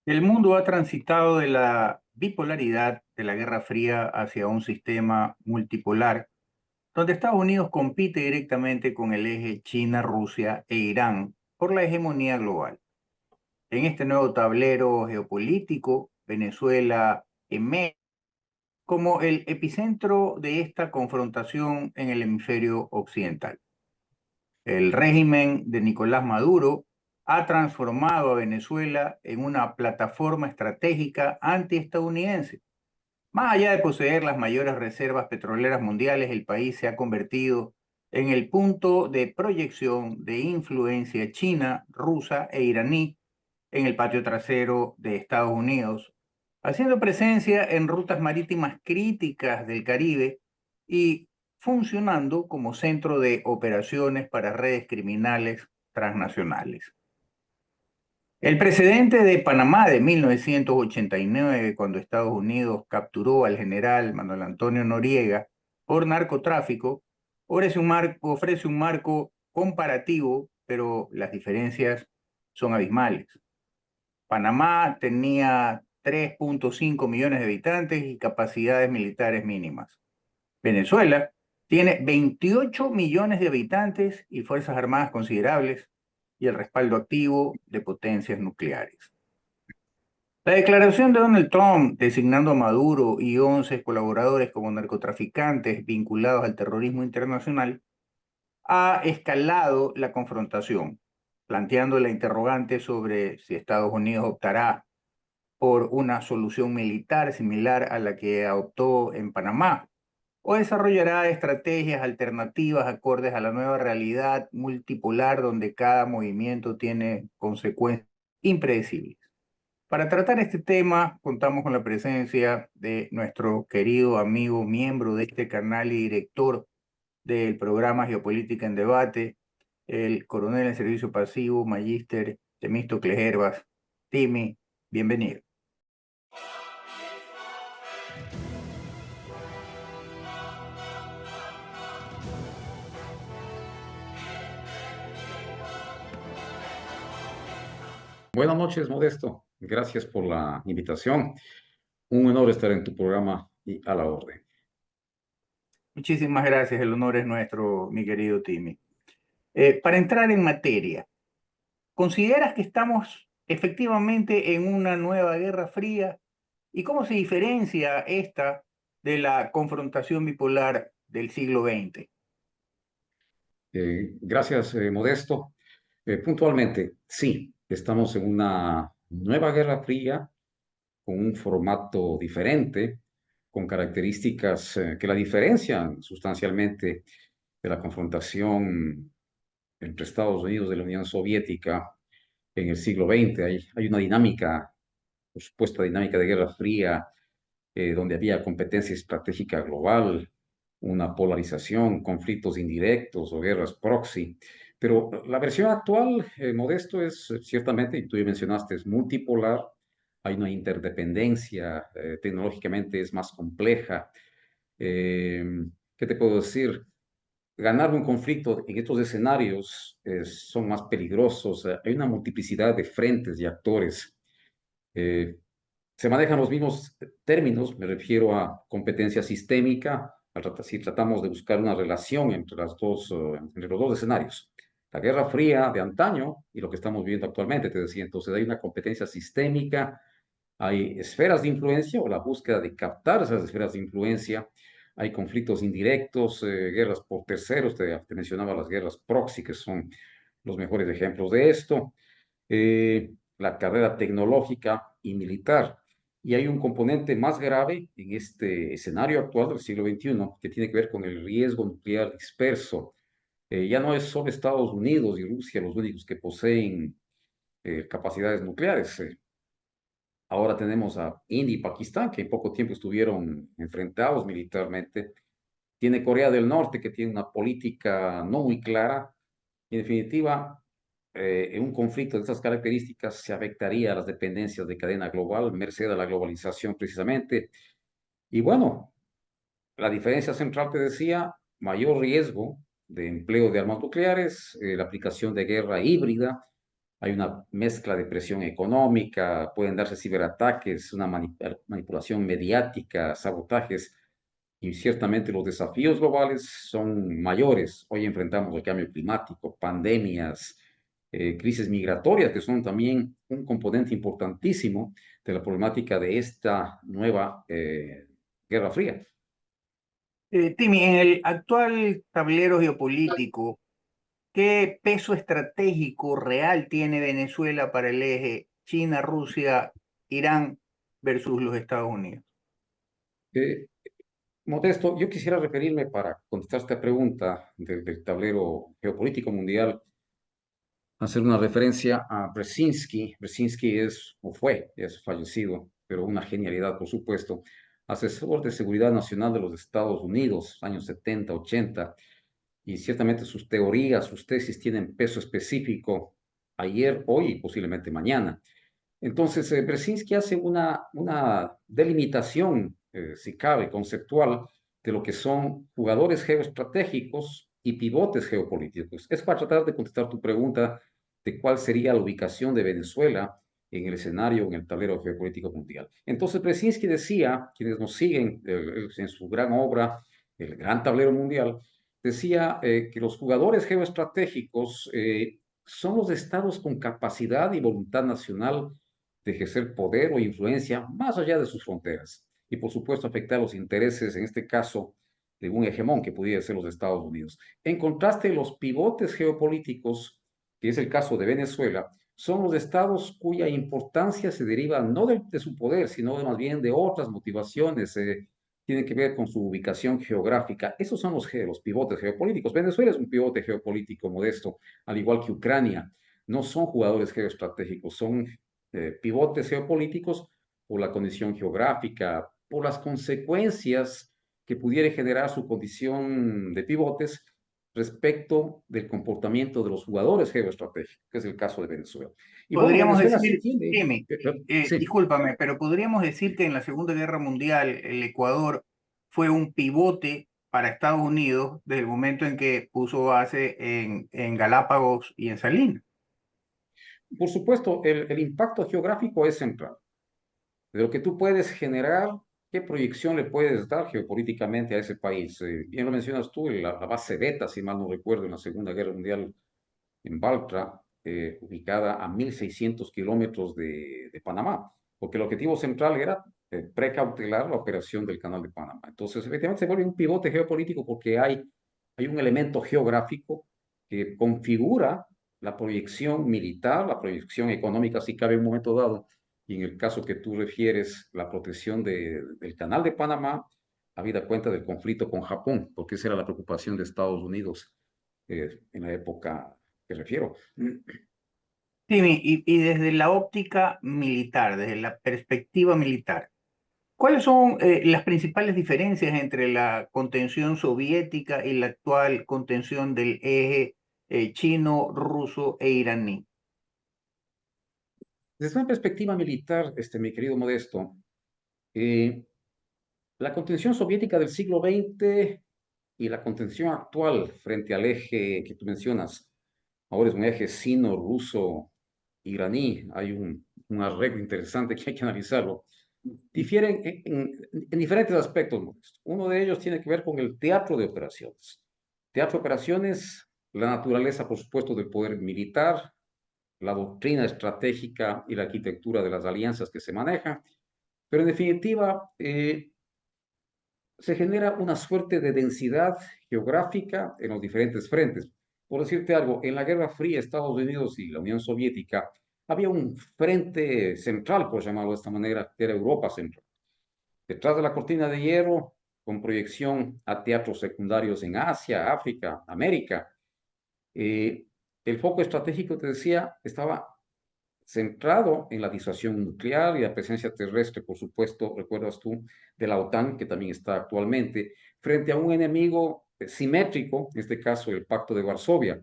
El mundo ha transitado de la bipolaridad de la Guerra Fría hacia un sistema multipolar, donde Estados Unidos compite directamente con el eje China, Rusia e Irán por la hegemonía global. En este nuevo tablero geopolítico, Venezuela emerge como el epicentro de esta confrontación en el hemisferio occidental. El régimen de Nicolás Maduro ha transformado a Venezuela en una plataforma estratégica antiestadounidense. Más allá de poseer las mayores reservas petroleras mundiales, el país se ha convertido en el punto de proyección de influencia china, rusa e iraní en el patio trasero de Estados Unidos, haciendo presencia en rutas marítimas críticas del Caribe y funcionando como centro de operaciones para redes criminales transnacionales. El precedente de Panamá de 1989, cuando Estados Unidos capturó al general Manuel Antonio Noriega por narcotráfico, ofrece un marco comparativo, pero las diferencias son abismales. Panamá tenía 3.5 millones de habitantes y capacidades militares mínimas. Venezuela tiene 28 millones de habitantes y fuerzas armadas considerables y el respaldo activo de potencias nucleares. La declaración de Donald Trump designando a Maduro y 11 colaboradores como narcotraficantes vinculados al terrorismo internacional ha escalado la confrontación, planteando la interrogante sobre si Estados Unidos optará por una solución militar similar a la que adoptó en Panamá o desarrollará estrategias alternativas acordes a la nueva realidad multipolar donde cada movimiento tiene consecuencias impredecibles. Para tratar este tema, contamos con la presencia de nuestro querido amigo, miembro de este canal y director del programa Geopolítica en Debate, el coronel en servicio pasivo, magíster Temístocles Hervas. Timi, bienvenido. Buenas noches, Modesto. Gracias por la invitación. Un honor estar en tu programa y a la orden. Muchísimas gracias, el honor es nuestro, mi querido Timi. Para entrar en materia, ¿consideras que estamos efectivamente en una nueva guerra fría? ¿Y cómo se diferencia esta de la confrontación bipolar del siglo XX? Gracias, Modesto. Puntualmente, sí, estamos en una nueva Guerra Fría con un formato diferente, con características que la diferencian sustancialmente de la confrontación entre Estados Unidos y la Unión Soviética en el siglo XX. Hay una dinámica, por supuesto, dinámica de Guerra Fría donde había competencia estratégica global, una polarización, conflictos indirectos o guerras proxy. Pero la versión actual, Modesto, es ciertamente, y tú ya mencionaste, es multipolar, hay una interdependencia, tecnológicamente es más compleja. Eh, ¿Qué te puedo decir? Ganar un conflicto en estos escenarios son más peligrosos, hay una multiplicidad de frentes y actores. Eh, Se manejan los mismos términos, me refiero a competencia sistémica, si tratamos de buscar una relación entre entre los dos escenarios. La Guerra Fría de antaño y lo que estamos viviendo actualmente, te decía, entonces hay una competencia sistémica, hay esferas de influencia o la búsqueda de captar esas esferas de influencia, hay conflictos indirectos, guerras por terceros, te mencionaba las guerras proxy, que son los mejores ejemplos de esto, la carrera tecnológica y militar. Y hay un componente más grave en este escenario actual del siglo XXI que tiene que ver con el riesgo nuclear disperso. Ya no es solo Estados Unidos y Rusia los únicos que poseen capacidades nucleares. Ahora tenemos a India y Pakistán, que en poco tiempo estuvieron enfrentados militarmente. Tiene Corea del Norte, que tiene una política no muy clara. Y en definitiva, en un conflicto de estas características se afectaría a las dependencias de cadena global, merced a la globalización precisamente. Y bueno, la diferencia central, te decía, mayor riesgo de empleo de armas nucleares, la aplicación de guerra híbrida, hay una mezcla de presión económica, pueden darse ciberataques, una manipulación mediática, sabotajes, y ciertamente los desafíos globales son mayores. Hoy enfrentamos el cambio climático, pandemias, crisis migratorias, que son también un componente importantísimo de la problemática de esta nueva Guerra Fría. Timmy, en el actual tablero geopolítico, ¿qué peso estratégico real tiene Venezuela para el eje China, Rusia, Irán versus los Estados Unidos? Eh, Modesto, yo quisiera referirme para contestar esta pregunta del tablero geopolítico mundial, hacer una referencia a Brzezinski. Brzezinski es, o fue, es fallecido, pero una genialidad, por supuesto, asesor de seguridad nacional de los Estados Unidos, años 70, 80, y ciertamente sus teorías, sus tesis tienen peso específico ayer, hoy y posiblemente mañana. Entonces, Brzezinski hace una delimitación, si cabe, conceptual de lo que son jugadores geoestratégicos y pivotes geopolíticos. Es para tratar de contestar tu pregunta de cuál sería la ubicación de Venezuela en el escenario, en el tablero geopolítico mundial. Entonces, Brzezinski decía, quienes nos siguen en su gran obra, el gran tablero mundial, decía que los jugadores geoestratégicos son los estados con capacidad y voluntad nacional de ejercer poder o influencia más allá de sus fronteras y, por supuesto, afectar los intereses, en este caso, de un hegemón que pudiera ser los Estados Unidos. En contraste, los pivotes geopolíticos, que es el caso de Venezuela, son los estados cuya importancia se deriva no de su poder, sino más bien de otras motivaciones, tienen que ver con su ubicación geográfica. Esos son los pivotes geopolíticos. Venezuela es un pivote geopolítico modesto, al igual que Ucrania. No son jugadores geoestratégicos, son pivotes geopolíticos por la condición geográfica, por las consecuencias que pudiera generar su condición de pivotes respecto del comportamiento de los jugadores geoestratégicos, que es el caso de Venezuela. Y bueno, Podríamos Venezuela sí decir, tiene, Timmy, sí, discúlpame, pero podríamos decir que en la Segunda Guerra Mundial el Ecuador fue un pivote para Estados Unidos desde el momento en que puso base en Galápagos y en Salinas. por supuesto, el impacto geográfico es central. De lo que tú puedes generar, qué proyección le puedes dar geopolíticamente a ese país. Bien lo mencionas tú, la base Beta, si mal no recuerdo, en la Segunda Guerra Mundial en Baltra, ubicada a 1.600 kilómetros de Panamá, porque el objetivo central era precautelar la operación del Canal de Panamá. Entonces, efectivamente, se vuelve un pivote geopolítico porque hay un elemento geográfico que configura la proyección militar, la proyección económica, si cabe en un momento dado, y en el caso que tú refieres, la protección del Canal de Panamá, habida cuenta del conflicto con Japón, porque esa era la preocupación de Estados Unidos en la época que refiero. Timmy, y desde la óptica militar, desde la perspectiva militar, ¿cuáles son las principales diferencias entre la contención soviética y la actual contención del eje chino, ruso e iraní? Desde una perspectiva militar, mi querido Modesto, eh, la contención soviética del siglo XX y la contención actual frente al eje que tú mencionas, ahora es un eje sino-ruso-iraní, hay un arreglo interesante que hay que analizarlo, difieren en diferentes aspectos, Modesto. Uno de ellos tiene que ver con el teatro de operaciones. Teatro de operaciones, la naturaleza, por supuesto, del poder militar, la doctrina estratégica y la arquitectura de las alianzas que se manejan, pero en definitiva se genera una suerte de densidad geográfica en los diferentes frentes. Por decirte algo, en la Guerra Fría, Estados Unidos y la Unión Soviética, había un frente central, por llamarlo de esta manera, que era Europa Central. Detrás de la cortina de hierro, con proyección a teatros secundarios en Asia, África, América, eh, el foco estratégico, te decía, estaba centrado en la disuasión nuclear y la presencia terrestre, por supuesto, recuerdas tú, de la OTAN, que también está actualmente, frente a un enemigo simétrico, en este caso el Pacto de Varsovia.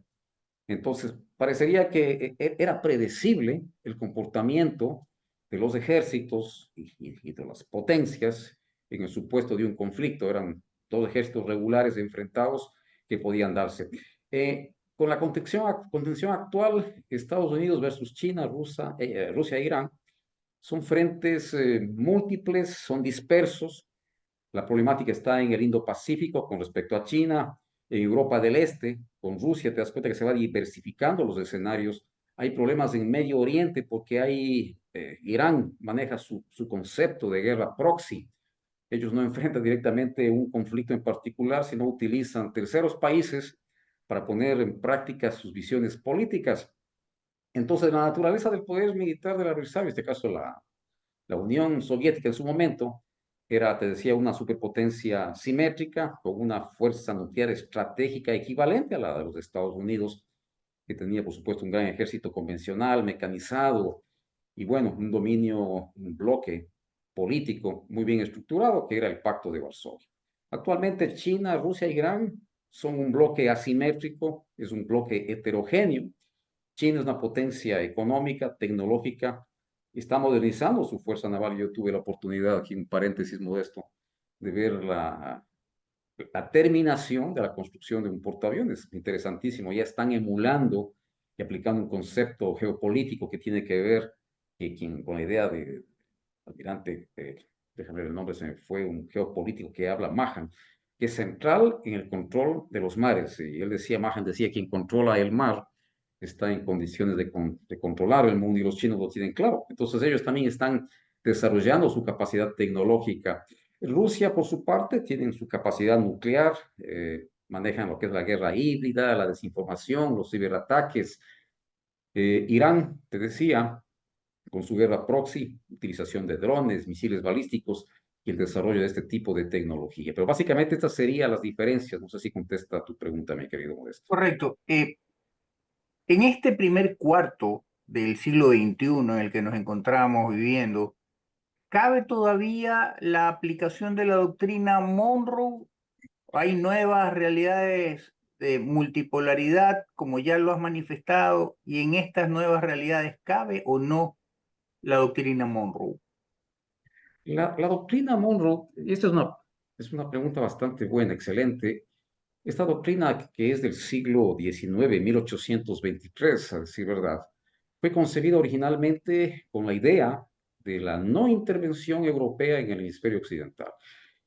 Entonces, parecería que era predecible el comportamiento de los ejércitos y de las potencias en el supuesto de un conflicto. Eran dos ejércitos regulares enfrentados que podían darse. con la contención actual, Estados Unidos versus China, Rusia e Irán, son frentes múltiples, son dispersos. La problemática está en el Indo-Pacífico con respecto a China, en Europa del Este, con Rusia, te das cuenta que se va diversificando los escenarios. Hay problemas en Medio Oriente porque Irán maneja su concepto de guerra proxy. Ellos no enfrentan directamente un conflicto en particular, sino utilizan terceros países para poner en práctica sus visiones políticas. Entonces, la naturaleza del poder militar del adversario, en este caso la Unión Soviética en su momento, era, te decía, una superpotencia simétrica con una fuerza nuclear estratégica equivalente a la de los Estados Unidos, que tenía, por supuesto, un gran ejército convencional, mecanizado, y bueno, un dominio, un bloque político muy bien estructurado, que era el Pacto de Varsovia. Actualmente China, Rusia y Irán son un bloque asimétrico, es un bloque heterogéneo. China es una potencia económica, tecnológica, está modernizando su fuerza naval. Yo tuve la oportunidad, aquí un paréntesis modesto, de ver la terminación de la construcción de un portaaviones. Interesantísimo. Ya están emulando y aplicando un concepto geopolítico que tiene que ver con la idea de almirante, déjame ver el nombre, se me fue, un geopolítico que habla, Mahan, que es central en el control de los mares. Y él decía, Mahan decía, quien controla el mar está en condiciones de controlar el mundo y los chinos lo tienen claro. Entonces ellos también están desarrollando su capacidad tecnológica. Rusia, por su parte, tiene su capacidad nuclear, manejan lo que es la guerra híbrida, la desinformación, los ciberataques. Irán, te decía, con su guerra proxy, utilización de drones, misiles balísticos y el desarrollo de este tipo de tecnología. Pero básicamente estas serían las diferencias. No sé si contesta tu pregunta, mi querido Modesto. Correcto. En este primer cuarto del siglo XXI en el que nos encontramos viviendo, ¿cabe todavía la aplicación de la doctrina Monroe? ¿Hay nuevas realidades de multipolaridad, como ya lo has manifestado, y en estas nuevas realidades cabe o no la doctrina Monroe? La doctrina Monroe, y esta es una pregunta bastante buena, excelente. Esta doctrina, que es del siglo XIX, 1823, a decir verdad, fue concebida originalmente con la idea de la no intervención europea en el hemisferio occidental.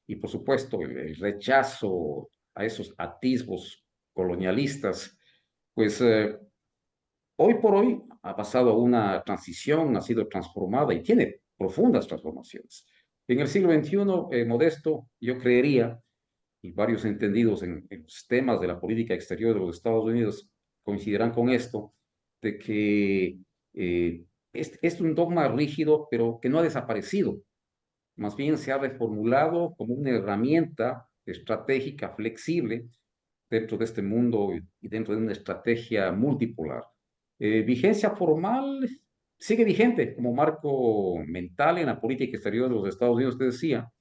Y por supuesto, el rechazo a esos atisbos colonialistas, pues hoy por hoy ha pasado una transición, ha sido transformada y tiene profundas transformaciones. En el siglo XXI, Modesto, yo creería, y varios entendidos en los temas de la política exterior de los Estados Unidos coincidirán con esto, de que es un dogma rígido, pero que no ha desaparecido. Más bien se ha reformulado como una herramienta estratégica flexible dentro de este mundo y dentro de una estrategia multipolar. Vigencia formal sigue vigente como marco mental en la política exterior de los Estados Unidos, te decía,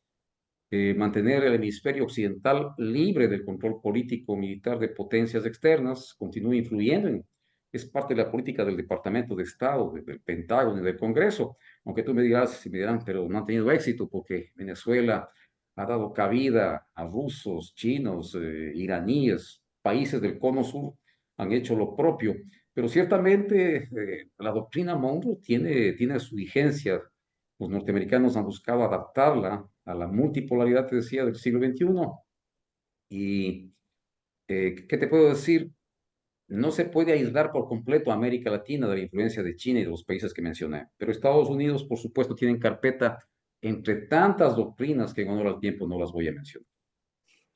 mantener el hemisferio occidental libre del control político militar de potencias externas, continúa influyendo es parte de la política del Departamento de Estado, del Pentágono y del Congreso, aunque tú me dirás, y me dirán, pero no han tenido éxito porque Venezuela ha dado cabida a rusos, chinos, iraníes, países del Cono Sur han hecho lo propio, pero ciertamente la doctrina Monroe tiene su vigencia. Los norteamericanos han buscado adaptarla a la multipolaridad, te decía, del siglo XXI. Y, ¿qué te puedo decir? No se puede aislar por completo a América Latina de la influencia de China y de los países que mencioné. Pero Estados Unidos, por supuesto, tienen carpeta entre tantas doctrinas que en honor al tiempo no las voy a mencionar.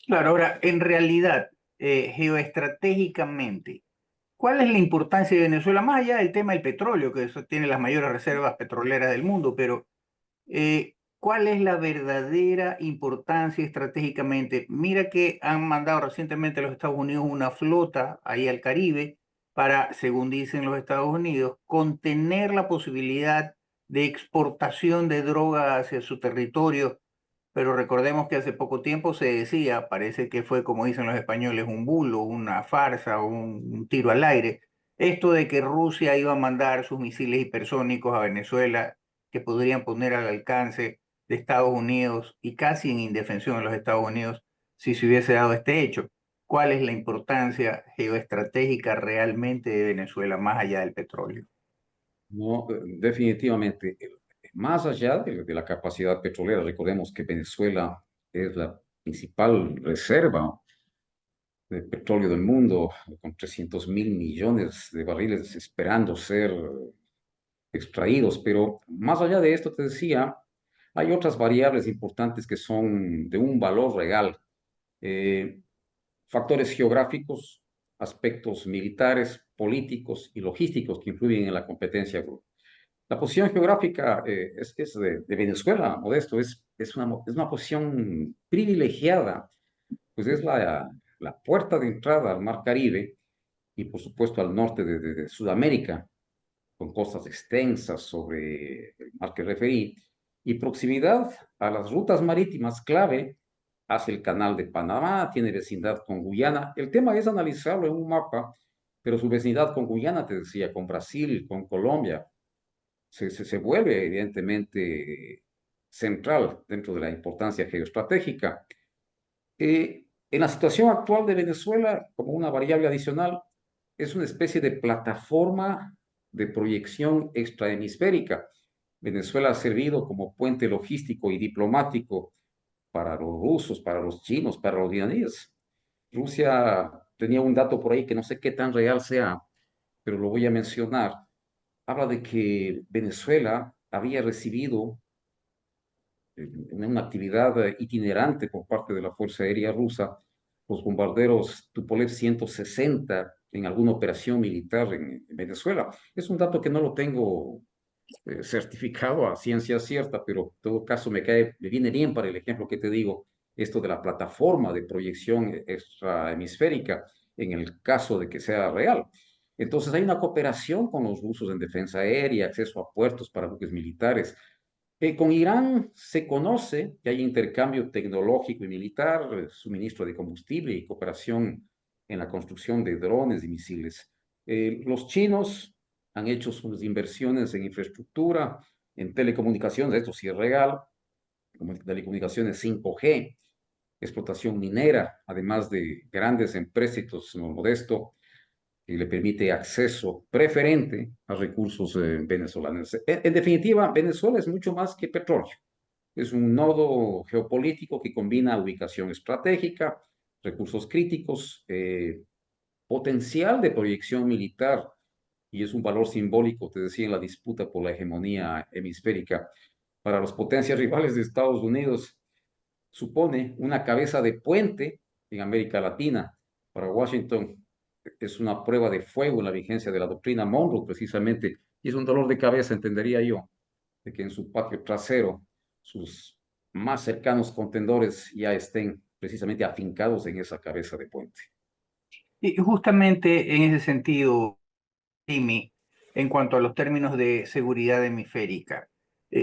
Claro, ahora, en realidad, geoestratégicamente, ¿cuál es la importancia de Venezuela? Más allá del tema del petróleo, que eso tiene las mayores reservas petroleras del mundo, pero ¿cuál es la verdadera importancia estratégicamente? Mira que han mandado recientemente a los Estados Unidos una flota ahí al Caribe para, según dicen los Estados Unidos, contener la posibilidad de exportación de droga hacia su territorio. Pero recordemos que hace poco tiempo se decía, parece que fue como dicen los españoles, un bulo, una farsa, un tiro al aire, esto de que Rusia iba a mandar sus misiles hipersónicos a Venezuela que podrían poner al alcance de Estados Unidos y casi en indefensión de los Estados Unidos si se hubiese dado este hecho. ¿Cuál es la importancia geoestratégica realmente de Venezuela más allá del petróleo? No, definitivamente, más allá de la capacidad petrolera, recordemos que Venezuela es la principal reserva de petróleo del mundo, con 300.000 millones de barriles esperando ser extraídos. Pero más allá de esto, te decía, hay otras variables importantes que son de un valor real. Eh, Factores geográficos, aspectos militares, políticos y logísticos que influyen en la competencia global. La posición geográfica es de Venezuela, Modesto, es una posición privilegiada, pues es la puerta de entrada al Mar Caribe y por supuesto al norte de Sudamérica, con costas extensas sobre el mar que referí, y proximidad a las rutas marítimas clave hacia el canal de Panamá, tiene vecindad con Guyana. El tema es analizarlo en un mapa, pero su vecindad con Guyana, te decía, con Brasil, con Colombia, se vuelve evidentemente central dentro de la importancia geoestratégica. En la situación actual de Venezuela, como una variable adicional, es una especie de plataforma de proyección extrahemisférica. Venezuela ha servido como puente logístico y diplomático para los rusos, para los chinos, para los iraníes. Rusia tenía un dato por ahí que no sé qué tan real sea, pero lo voy a mencionar. Habla de que Venezuela había recibido en una actividad itinerante por parte de la Fuerza Aérea Rusa, los bombarderos Tupolev 160 en alguna operación militar en Venezuela. Es un dato que no lo tengo certificado a ciencia cierta, pero en todo caso me viene bien para el ejemplo que te digo, esto de la plataforma de proyección extrahemisférica, en el caso de que sea real. Entonces hay una cooperación con los rusos en defensa aérea, acceso a puertos para buques militares. Con Irán se conoce que hay intercambio tecnológico y militar, suministro de combustible y cooperación en la construcción de drones y misiles. Los chinos han hecho sus inversiones en infraestructura, en telecomunicaciones, esto sí es real, como telecomunicaciones 5G, explotación minera, además de grandes empréstitos, no modesto, que le permite acceso preferente a recursos venezolanos. En definitiva, Venezuela es mucho más que petróleo. Es un nodo geopolítico que combina ubicación estratégica, recursos críticos, potencial de proyección militar y es un valor simbólico, te decía, en la disputa por la hegemonía hemisférica. Para las potencias rivales de Estados Unidos, supone una cabeza de puente en América Latina. Para Washington es una prueba de fuego en la vigencia de la doctrina Monroe, precisamente, y es un dolor de cabeza, entendería yo, de que en su patio trasero sus más cercanos contendores ya estén precisamente afincados en esa cabeza de puente. Y justamente en ese sentido, Jimmy, en cuanto a los términos de seguridad hemisférica,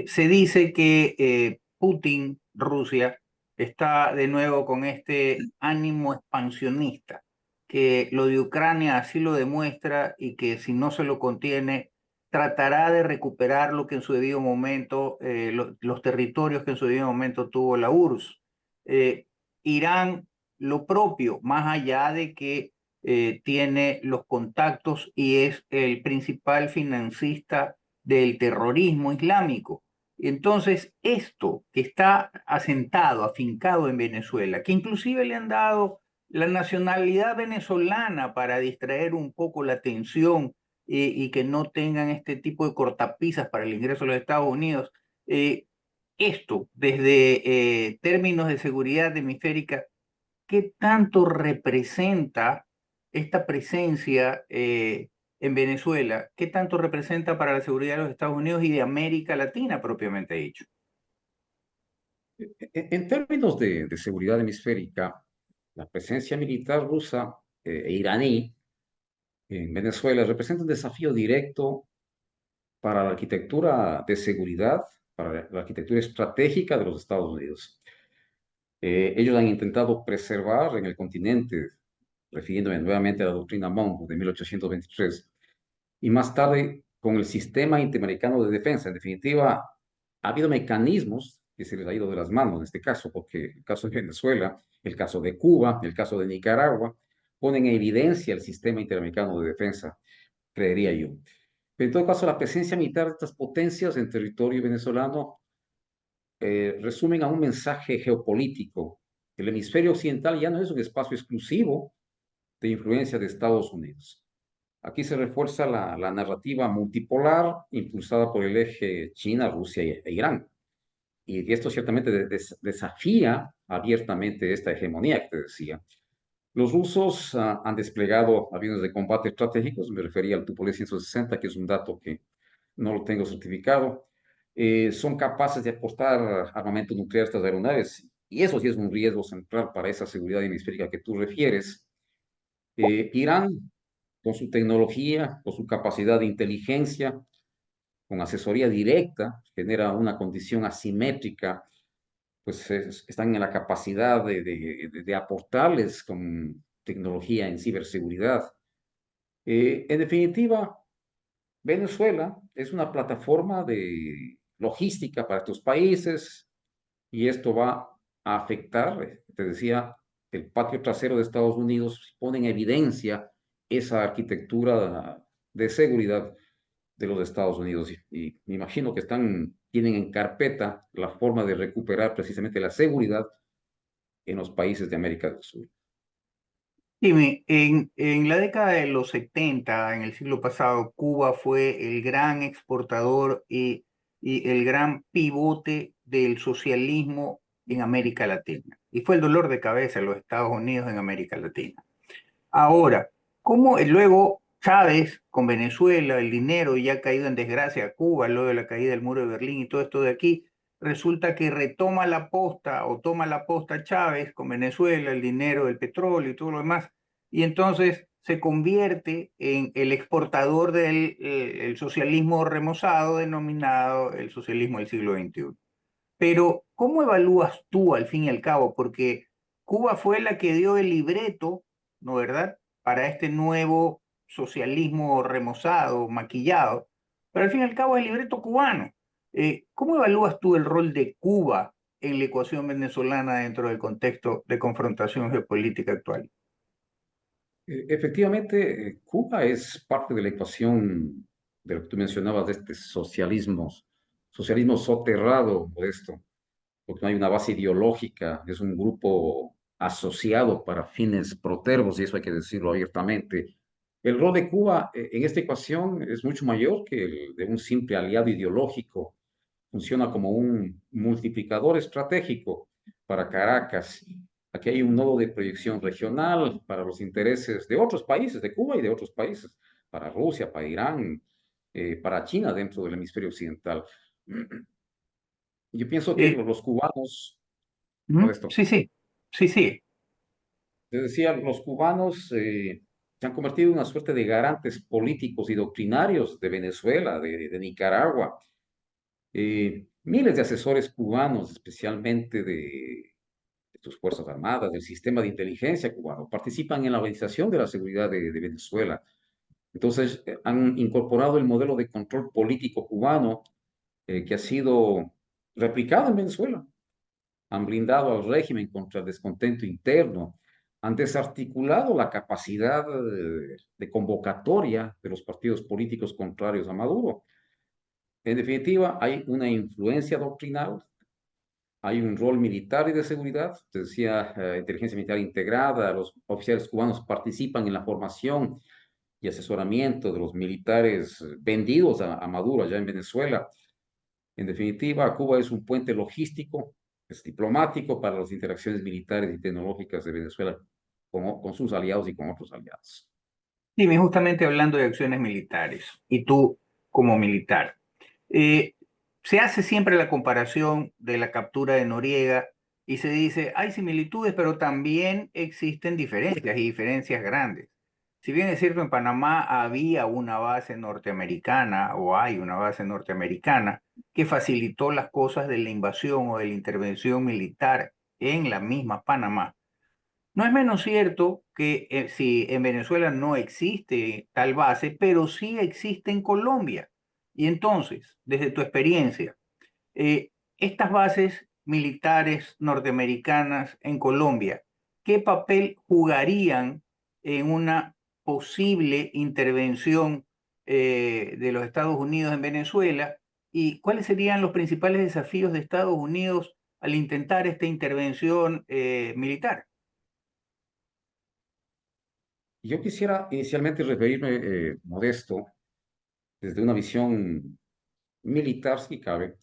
se dice que Putin, Rusia, está de nuevo con este ánimo expansionista, que lo de Ucrania así lo demuestra y que si no se lo contiene, tratará de recuperar lo que en su debido momento, los territorios que en su debido momento tuvo la URSS. Eh, Irán, lo propio, más allá de que tiene los contactos y es el principal financista del terrorismo islámico. Entonces, esto que está asentado, afincado en Venezuela, que inclusive le han dado la nacionalidad venezolana para distraer un poco la atención y que no tengan este tipo de cortapisas para el ingreso a los Estados Unidos, eh, esto desde términos de seguridad hemisférica, ¿qué tanto representa esta presencia en Venezuela? ¿Qué tanto representa para la seguridad de los Estados Unidos y de América Latina propiamente dicho? En términos de seguridad hemisférica, la presencia militar rusa e iraní en Venezuela representa un desafío directo para la arquitectura de seguridad, para la arquitectura estratégica de los Estados Unidos. Ellos han intentado preservar en el continente, refiriéndome nuevamente a la doctrina Monroe de 1823, y más tarde con el sistema interamericano de defensa. En definitiva, ha habido mecanismos que se les ha ido de las manos en este caso, porque el caso de Venezuela, el caso de Cuba, el caso de Nicaragua, ponen en evidencia el sistema interamericano de defensa, creería yo. Pero en todo caso, la presencia militar de estas potencias en territorio venezolano resumen a un mensaje geopolítico. El hemisferio occidental ya no es un espacio exclusivo de influencia de Estados Unidos. Aquí se refuerza la narrativa multipolar impulsada por el eje China, Rusia e Irán. Y esto ciertamente desafía abiertamente esta hegemonía que te decía. Los rusos han desplegado aviones de combate estratégicos, me refería al Tupolev 160, que es un dato que no lo tengo certificado. Son capaces de aportar armamento nuclear a estas aeronaves, y eso sí es un riesgo central para esa seguridad hemisférica que tú refieres. Irán, con su tecnología, con su capacidad de inteligencia, con asesoría directa, genera una condición asimétrica, pues están en la capacidad de aportarles con tecnología en ciberseguridad. En definitiva, Venezuela es una plataforma de logística para estos países y esto va a afectar, te decía, el patio trasero de Estados Unidos pone en evidencia esa arquitectura de seguridad de los Estados Unidos y me imagino que tienen en carpeta la forma de recuperar precisamente la seguridad en los países de América del Sur. Dime, en la década de los 70, en el siglo pasado, Cuba fue el gran exportador y el gran pivote del socialismo en América Latina. Y fue el dolor de cabeza de los Estados Unidos en América Latina. Ahora, ¿cómo luego Chávez con Venezuela, el dinero ya ha caído en desgracia a Cuba, luego de la caída del muro de Berlín y todo esto de aquí, resulta que retoma la posta o toma la posta Chávez con Venezuela, el dinero del petróleo y todo lo demás, y entonces se convierte en el exportador del el socialismo remozado denominado el socialismo del siglo XXI. Pero, ¿cómo evalúas tú al fin y al cabo? Porque Cuba fue la que dio el libreto, ¿no verdad?, para este nuevo socialismo remozado, maquillado, pero al fin y al cabo es el libreto cubano. ¿Cómo evalúas tú el rol de Cuba en la ecuación venezolana dentro del contexto de confrontación geopolítica actual? Efectivamente, Cuba es parte de la ecuación de lo que tú mencionabas, de este socialismo soterrado, modesto, porque no hay una base ideológica, es un grupo asociado para fines protervos, y eso hay que decirlo abiertamente. El rol de Cuba en esta ecuación es mucho mayor que el de un simple aliado ideológico. Funciona como un multiplicador estratégico para Caracas. Aquí hay un nodo de proyección regional para los intereses de otros países, de Cuba y de otros países, para Rusia, para Irán, para China dentro del hemisferio occidental. Yo pienso que Eh, los cubanos, por esto, sí, sí, sí, sí. te decía, los cubanos se han convertido en una suerte de garantes políticos y doctrinarios de Venezuela, de Nicaragua. Miles de asesores cubanos, especialmente de sus Fuerzas Armadas, del sistema de inteligencia cubano, participan en la organización de la seguridad de Venezuela. Entonces, han incorporado el modelo de control político cubano que ha sido replicado en Venezuela. Han blindado al régimen contra el descontento interno, han desarticulado la capacidad de convocatoria de los partidos políticos contrarios a Maduro. En definitiva, hay una influencia doctrinal, hay un rol militar y de seguridad, te decía, inteligencia militar integrada, los oficiales cubanos participan en la formación y asesoramiento de los militares vendidos a Maduro allá en Venezuela. En definitiva, Cuba es un puente logístico, es diplomático para las interacciones militares y tecnológicas de Venezuela con sus aliados y con otros aliados. Dime, justamente hablando de acciones militares, y tú como militar. Eh, Se hace siempre la comparación de la captura de Noriega y se dice, hay similitudes, pero también existen diferencias y diferencias grandes. Si bien es cierto, en Panamá había una base norteamericana o hay una base norteamericana que facilitó las cosas de la invasión o de la intervención militar en la misma Panamá. No es menos cierto que si en Venezuela no existe tal base, pero sí existe en Colombia. Y entonces, desde tu experiencia, estas bases militares norteamericanas en Colombia, ¿qué papel jugarían en una posible intervención de los Estados Unidos en Venezuela? ¿Y cuáles serían los principales desafíos de Estados Unidos al intentar esta intervención militar? Yo quisiera inicialmente referirme, Modesto, desde una visión militar, si cabe,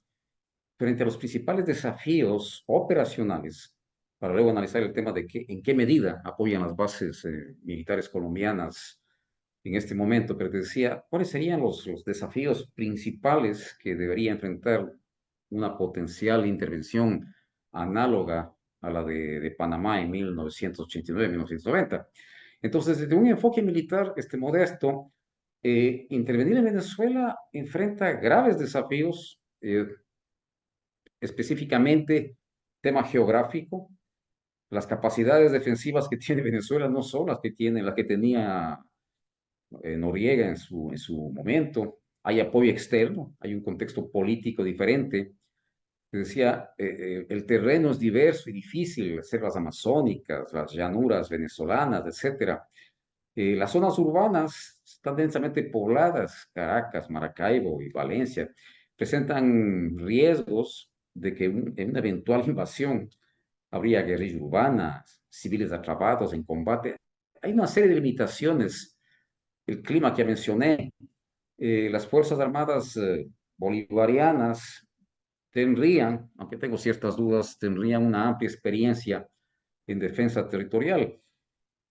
frente a los principales desafíos operacionales, para luego analizar el tema de en qué medida apoyan las bases militares colombianas en este momento, pero te decía, ¿cuáles serían los desafíos principales que debería enfrentar una potencial intervención análoga a la de Panamá en 1989-1990? Entonces, desde un enfoque militar modesto, intervenir en Venezuela enfrenta graves desafíos, específicamente tema geográfico. Las capacidades defensivas que tiene Venezuela no son las que tenía Noriega en su momento. Hay apoyo externo, hay un contexto político diferente. Decía, el terreno es diverso y difícil, las selvas amazónicas, las llanuras venezolanas, etcétera. Las zonas urbanas están densamente pobladas, Caracas, Maracaibo y Valencia, presentan riesgos de que en una eventual invasión habría guerrilla urbana, civiles atrapados en combate. Hay una serie de limitaciones, el clima que mencioné, las Fuerzas Armadas bolivarianas tendrían, aunque tengo ciertas dudas, tendrían una amplia experiencia en defensa territorial.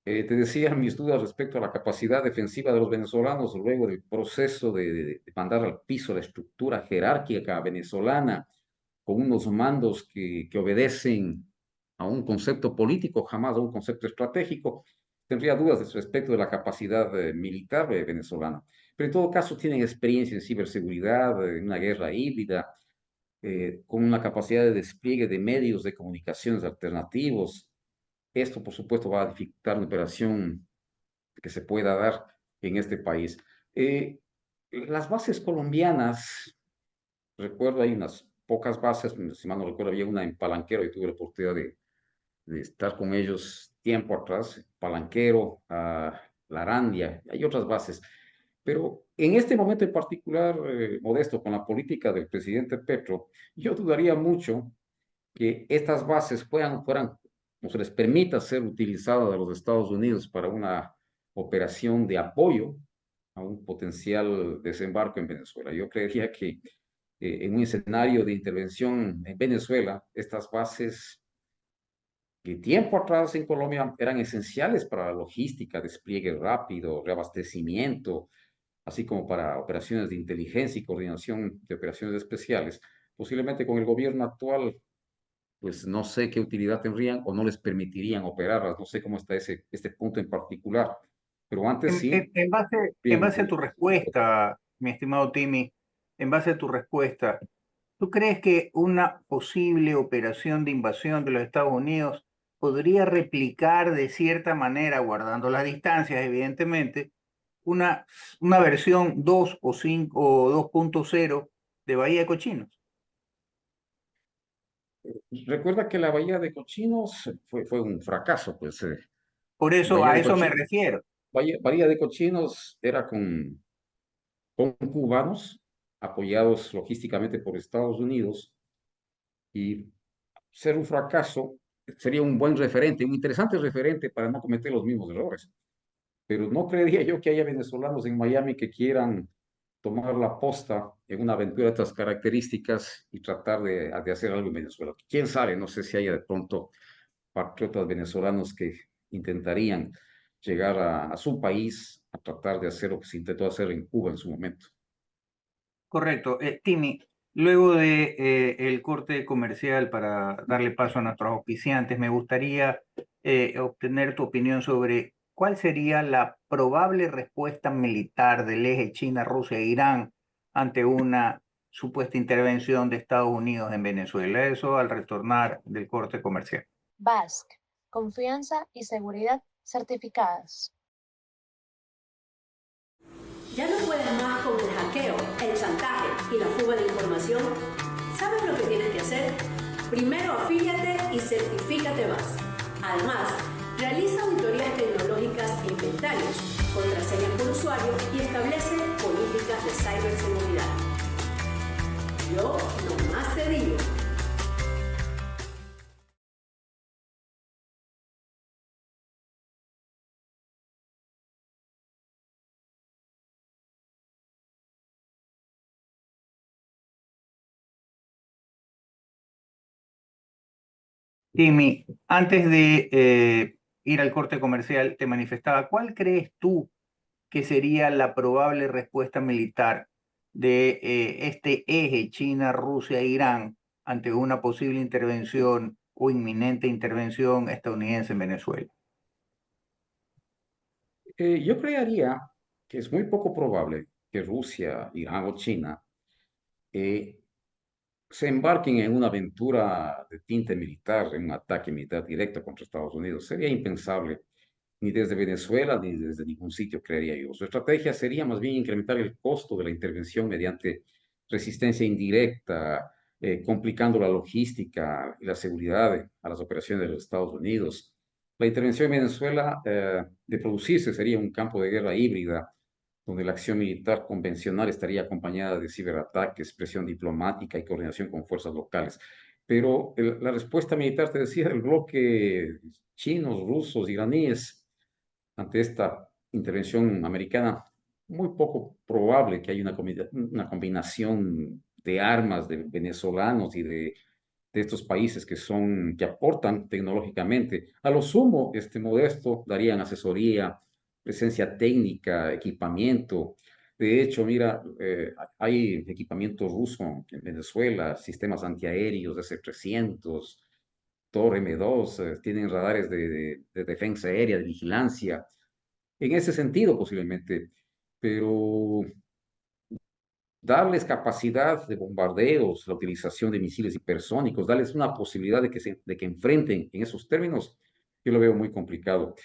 Te decía mis dudas respecto a la capacidad defensiva de los venezolanos luego del proceso de mandar al piso la estructura jerárquica venezolana con unos mandos que obedecen a un concepto político, jamás a un concepto estratégico. Tendría dudas respecto de la capacidad militar venezolana. Pero en todo caso tienen experiencia en ciberseguridad, en una guerra híbrida, con una capacidad de despliegue de medios de comunicaciones alternativos. Esto, por supuesto, va a dificultar una operación que se pueda dar en este país. Las bases colombianas, recuerdo, hay unas pocas bases, si mal no recuerdo, había una en Palanquero y tuve la oportunidad de estar con ellos tiempo atrás, Palanquero, Larandia, hay otras bases. Pero en este momento en particular, Modesto, con la política del presidente Petro, yo dudaría mucho que estas bases fueran, o se les permita ser utilizadas a los Estados Unidos para una operación de apoyo a un potencial desembarco en Venezuela. Yo creería que en un escenario de intervención en Venezuela, estas bases que tiempo atrás en Colombia eran esenciales para la logística, despliegue rápido, reabastecimiento, así como para operaciones de inteligencia y coordinación de operaciones especiales, posiblemente con el gobierno actual pues no sé qué utilidad tendrían o no les permitirían operarlas. No sé cómo está este punto en particular. Pero antes sí, En bien, base a tu respuesta, mi estimado Timmy, en base a tu respuesta, ¿tú crees que una posible operación de invasión de los Estados Unidos podría replicar de cierta manera, guardando las distancias, evidentemente, una, una versión 2 o 5 o 2.0 de Bahía de Cochinos? recuerda que la Bahía de Cochinos fue un fracaso, pues Por eso, Bahía a de eso me Cochinos, refiero. Bahía de Cochinos era con cubanos apoyados logísticamente por Estados Unidos y ser un fracaso sería un buen referente, un interesante referente para no cometer los mismos errores. Pero no creería yo que haya venezolanos en Miami que quieran tomar la posta en una aventura de estas características y tratar de hacer algo en Venezuela. ¿Quién sabe? No sé si haya de pronto patriotas venezolanos que intentarían llegar a su país a tratar de hacer lo que se intentó hacer en Cuba en su momento. Correcto. Timmy, luego de el corte comercial para darle paso a nuestros auspiciantes, me gustaría obtener tu opinión sobre cuál sería la probable respuesta militar del eje China, Rusia e Irán ante una supuesta intervención de Estados Unidos en Venezuela. Eso al retornar del corte comercial. Basque, confianza y seguridad certificadas. Ya no puedes más con el hackeo, el chantaje y la fuga de información. ¿Sabes lo que tienes que hacer? Primero afíliate y certifícate más. Además, realiza auditorías tecnológicas e inventarios, contraseñas por usuario y establece políticas de ciberseguridad. Yo nomás te digo. Timmy, antes de ir al corte comercial, te manifestaba, ¿cuál crees tú que sería la probable respuesta militar de este eje China, Rusia, Irán ante una posible intervención o inminente intervención estadounidense en Venezuela? Yo creería que es muy poco probable que Rusia, Irán o China eh, se embarquen en una aventura de tinte militar, en un ataque militar directo contra Estados Unidos. Sería impensable, ni desde Venezuela ni desde ningún sitio, creería yo. Su estrategia sería más bien incrementar el costo de la intervención mediante resistencia indirecta, complicando la logística y la seguridad a las operaciones de los Estados Unidos. La intervención en Venezuela, de producirse, sería un campo de guerra híbrida, donde la acción militar convencional estaría acompañada de ciberataques, presión diplomática y coordinación con fuerzas locales. Pero la respuesta militar, te decía, del bloque chinos, rusos, iraníes, ante esta intervención americana, muy poco probable que haya una combinación de armas de venezolanos y de estos países que aportan tecnológicamente. A lo sumo, modesto, darían asesoría, presencia técnica, equipamiento. De hecho, mira, hay equipamiento ruso en Venezuela, sistemas antiaéreos S-300, Tor M2, tienen radares de defensa aérea, de vigilancia. En ese sentido, posiblemente, pero darles capacidad de bombardeos, la utilización de misiles hipersónicos, darles una posibilidad de que enfrenten en esos términos, yo lo veo muy complicado.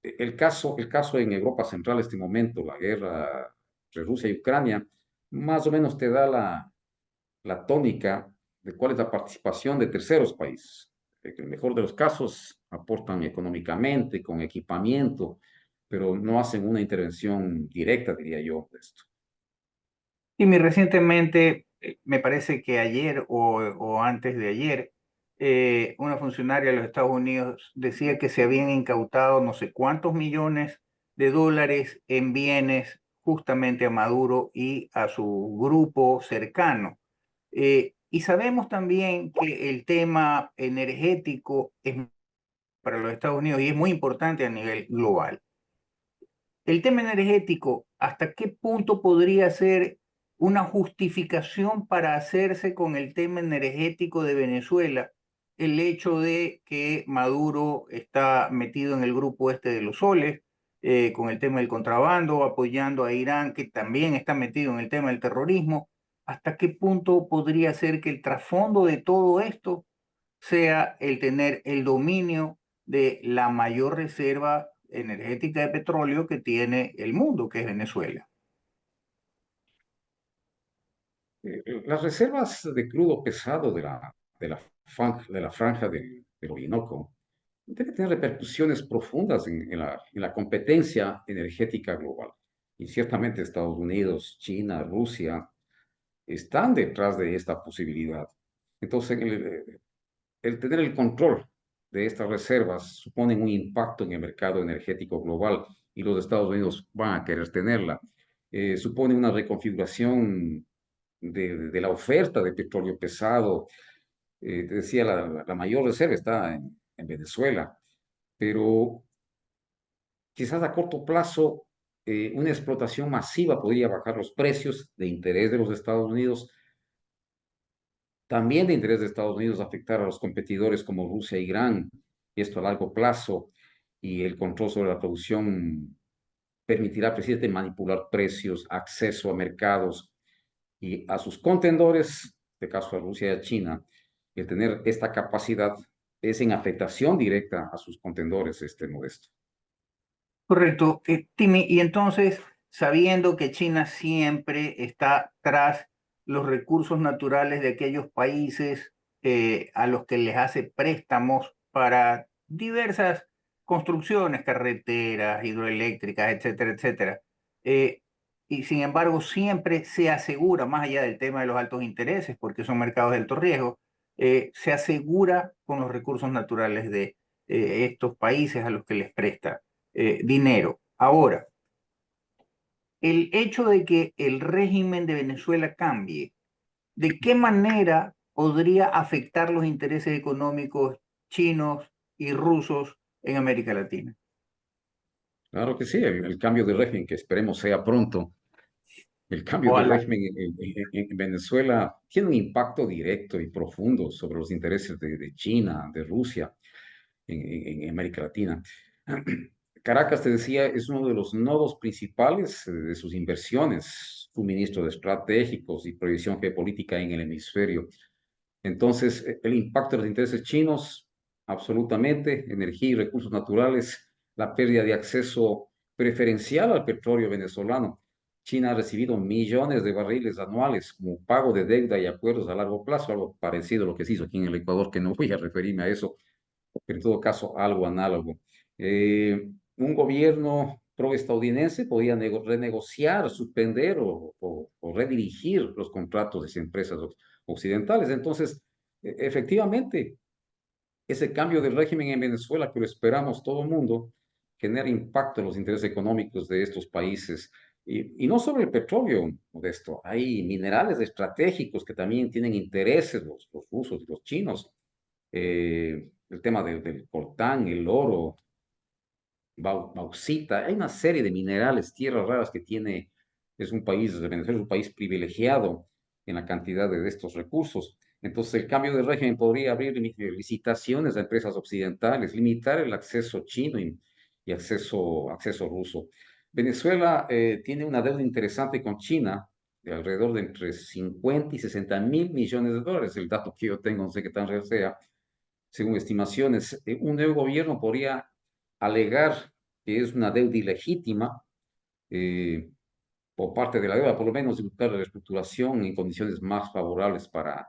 El caso en Europa Central, este momento, la guerra entre Rusia y Ucrania, más o menos te da la tónica de cuál es la participación de terceros países, que en el mejor de los casos aportan económicamente, con equipamiento, pero no hacen una intervención directa, diría yo, de esto. Timmy, recientemente, me parece que ayer o antes de ayer, una funcionaria de los Estados Unidos decía que se habían incautado no sé cuántos millones de dólares en bienes justamente a Maduro y a su grupo cercano. Y sabemos también que el tema energético es para los Estados Unidos y es muy importante a nivel global. El tema energético, ¿hasta qué punto podría ser una justificación para hacerse con el tema energético de Venezuela el hecho de que Maduro está metido en el grupo este de los soles, con el tema del contrabando, apoyando a Irán, que también está metido en el tema del terrorismo? ¿Hasta qué punto podría ser que el trasfondo de todo esto sea el tener el dominio de la mayor reserva energética de petróleo que tiene el mundo, que es Venezuela? Las reservas de crudo pesado de la franja del Orinoco deben tener repercusiones profundas en la competencia energética global. Y ciertamente Estados Unidos, China, Rusia están detrás de esta posibilidad. Entonces, el tener el control de estas reservas supone un impacto en el mercado energético global y los Estados Unidos van a querer tenerla. Supone una reconfiguración de la oferta de petróleo pesado. Te decía, la mayor reserva está en Venezuela, pero quizás a corto plazo una explotación masiva podría bajar los precios de interés de los Estados Unidos, también de interés de Estados Unidos afectar a los competidores como Rusia y Irán, esto a largo plazo, y el control sobre la producción permitirá precisamente manipular precios, acceso a mercados y a sus contendores, de caso a Rusia y a China. El tener esta capacidad es en afectación directa a sus contendores, modesto. Correcto, Timmy. Y entonces, sabiendo que China siempre está tras los recursos naturales de aquellos países a los que les hace préstamos para diversas construcciones, carreteras, hidroeléctricas, etcétera, etcétera. Y sin embargo, siempre se asegura, más allá del tema de los altos intereses, porque son mercados de alto riesgo, se asegura con los recursos naturales de estos países a los que les presta dinero. Ahora, el hecho de que el régimen de Venezuela cambie, ¿de qué manera podría afectar los intereses económicos chinos y rusos en América Latina? Claro que sí, el cambio de régimen que esperemos sea pronto. El cambio de Ojalá. régimen en Venezuela tiene un impacto directo y profundo sobre los intereses de China, de Rusia en América Latina. Caracas, te decía, es uno de los nodos principales de sus inversiones, suministros estratégicos y proyección geopolítica en el hemisferio. Entonces, el impacto de los intereses chinos, absolutamente, energía y recursos naturales, la pérdida de acceso preferencial al petróleo venezolano. China ha recibido millones de barriles anuales como pago de deuda y acuerdos a largo plazo, algo parecido a lo que se hizo aquí en el Ecuador, que no voy a referirme a eso, pero en todo caso algo análogo. Un gobierno pro-estadounidense podía renegociar, suspender o redirigir los contratos de esas empresas occidentales. Entonces, efectivamente, ese cambio de régimen en Venezuela, que lo esperamos todo el mundo, genera impacto en los intereses económicos de estos países. Y no solo el petróleo, Modesto, hay minerales estratégicos que también tienen intereses, los rusos y los chinos. El tema del coltán, el oro, bauxita, hay una serie de minerales, tierras raras que tiene, Venezuela es un país privilegiado en la cantidad de estos recursos. Entonces, el cambio de régimen podría abrir licitaciones a empresas occidentales, limitar el acceso chino y acceso ruso. Venezuela tiene una deuda interesante con China de alrededor de entre 50 y 60 mil millones de dólares. El dato que yo tengo, no sé qué tan real sea, según estimaciones. Un nuevo gobierno podría alegar que es una deuda ilegítima eh, por parte de la deuda, por lo menos, y buscar la reestructuración en condiciones más favorables para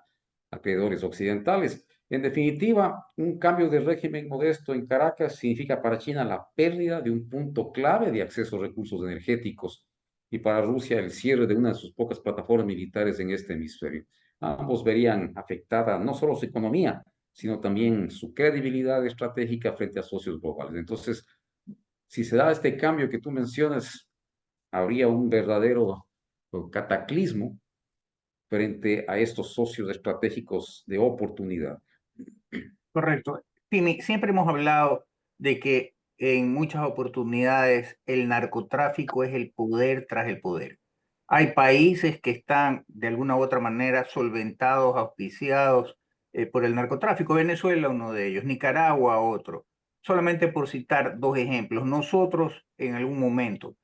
acreedores occidentales. En definitiva, un cambio de régimen modesto en Caracas significa para China la pérdida de un punto clave de acceso a recursos energéticos y para Rusia el cierre de una de sus pocas plataformas militares en este hemisferio. Ambos verían afectada no solo su economía, sino también su credibilidad estratégica frente a socios globales. Entonces, si se da este cambio que tú mencionas, habría un verdadero cataclismo frente a estos socios estratégicos de oportunidad. Correcto. Timi, siempre hemos hablado de que en muchas oportunidades el narcotráfico es el poder tras el poder. Hay países que están de alguna u otra manera solventados, auspiciados por el narcotráfico. Venezuela, uno de ellos, Nicaragua, otro. Solamente por citar dos ejemplos. Nosotros, en algún momento.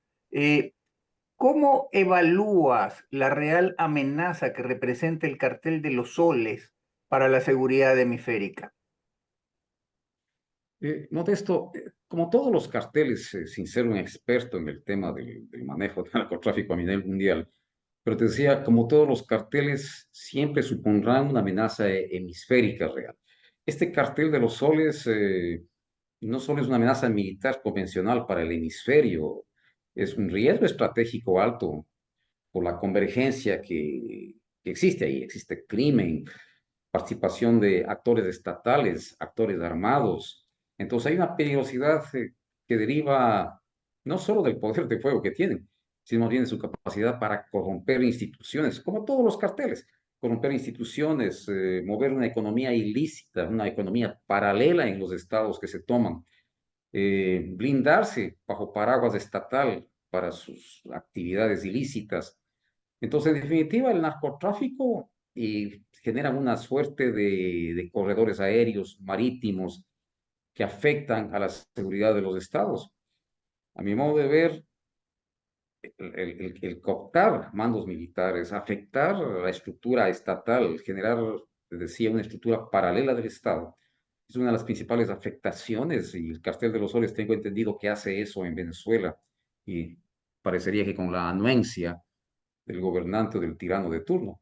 ¿Cómo evalúas la real amenaza que representa el cartel de los soles para la seguridad hemisférica? Modesto, como todos los carteles, sin ser un experto en el tema del manejo del narcotráfico a nivel mundial, pero te decía, como todos los carteles, siempre supondrán una amenaza hemisférica real. Este cartel de los soles no solo es una amenaza militar convencional para el hemisferio, es un riesgo estratégico alto por la convergencia que existe ahí. Existe crimen, participación de actores estatales, actores armados. Entonces hay una peligrosidad que deriva no solo del poder de fuego que tienen, sino más bien de su capacidad para corromper instituciones, como todos los carteles, corromper instituciones, mover una economía ilícita, una economía paralela en los estados que se toman, blindarse bajo paraguas estatal para sus actividades ilícitas. Entonces, en definitiva, el narcotráfico genera una suerte de corredores aéreos, marítimos, que afectan a la seguridad de los estados. A mi modo de ver, el cooptar mandos militares, afectar la estructura estatal, generar, les decía, una estructura paralela del Estado, es una de las principales afectaciones y el Cartel de los Soles tengo entendido que hace eso en Venezuela y parecería que con la anuencia del gobernante o del tirano de turno.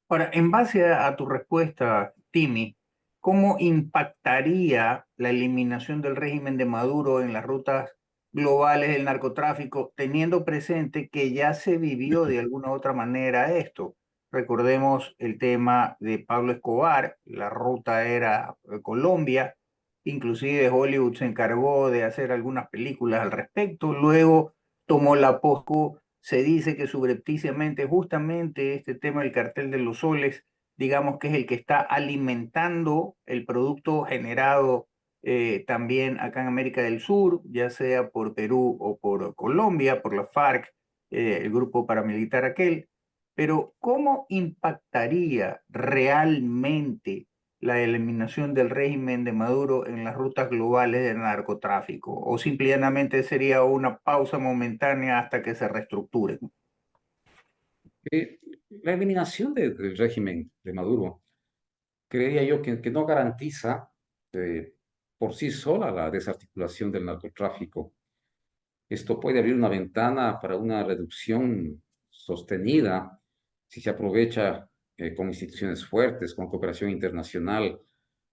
Ahora, en base a tu respuesta, Timi, ¿cómo impactaría la eliminación del régimen de Maduro en las rutas globales del narcotráfico, teniendo presente que ya se vivió de alguna u otra manera esto? Recordemos el tema de Pablo Escobar, la ruta era Colombia, inclusive Hollywood se encargó de hacer algunas películas al respecto, luego tomó la POSCO. Se dice que subrepticiamente justamente este tema del cartel de los soles, digamos que es el que está alimentando el producto generado también acá en América del Sur, ya sea por Perú o por Colombia, por la FARC, el grupo paramilitar aquel. Pero ¿cómo impactaría realmente la eliminación del régimen de Maduro en las rutas globales del narcotráfico? ¿O simplemente sería una pausa momentánea hasta que se reestructuren? Eh, la eliminación del régimen de Maduro, creería yo que no garantiza por sí sola la desarticulación del narcotráfico. Esto puede abrir una ventana para una reducción sostenida si se aprovecha con instituciones fuertes, con cooperación internacional,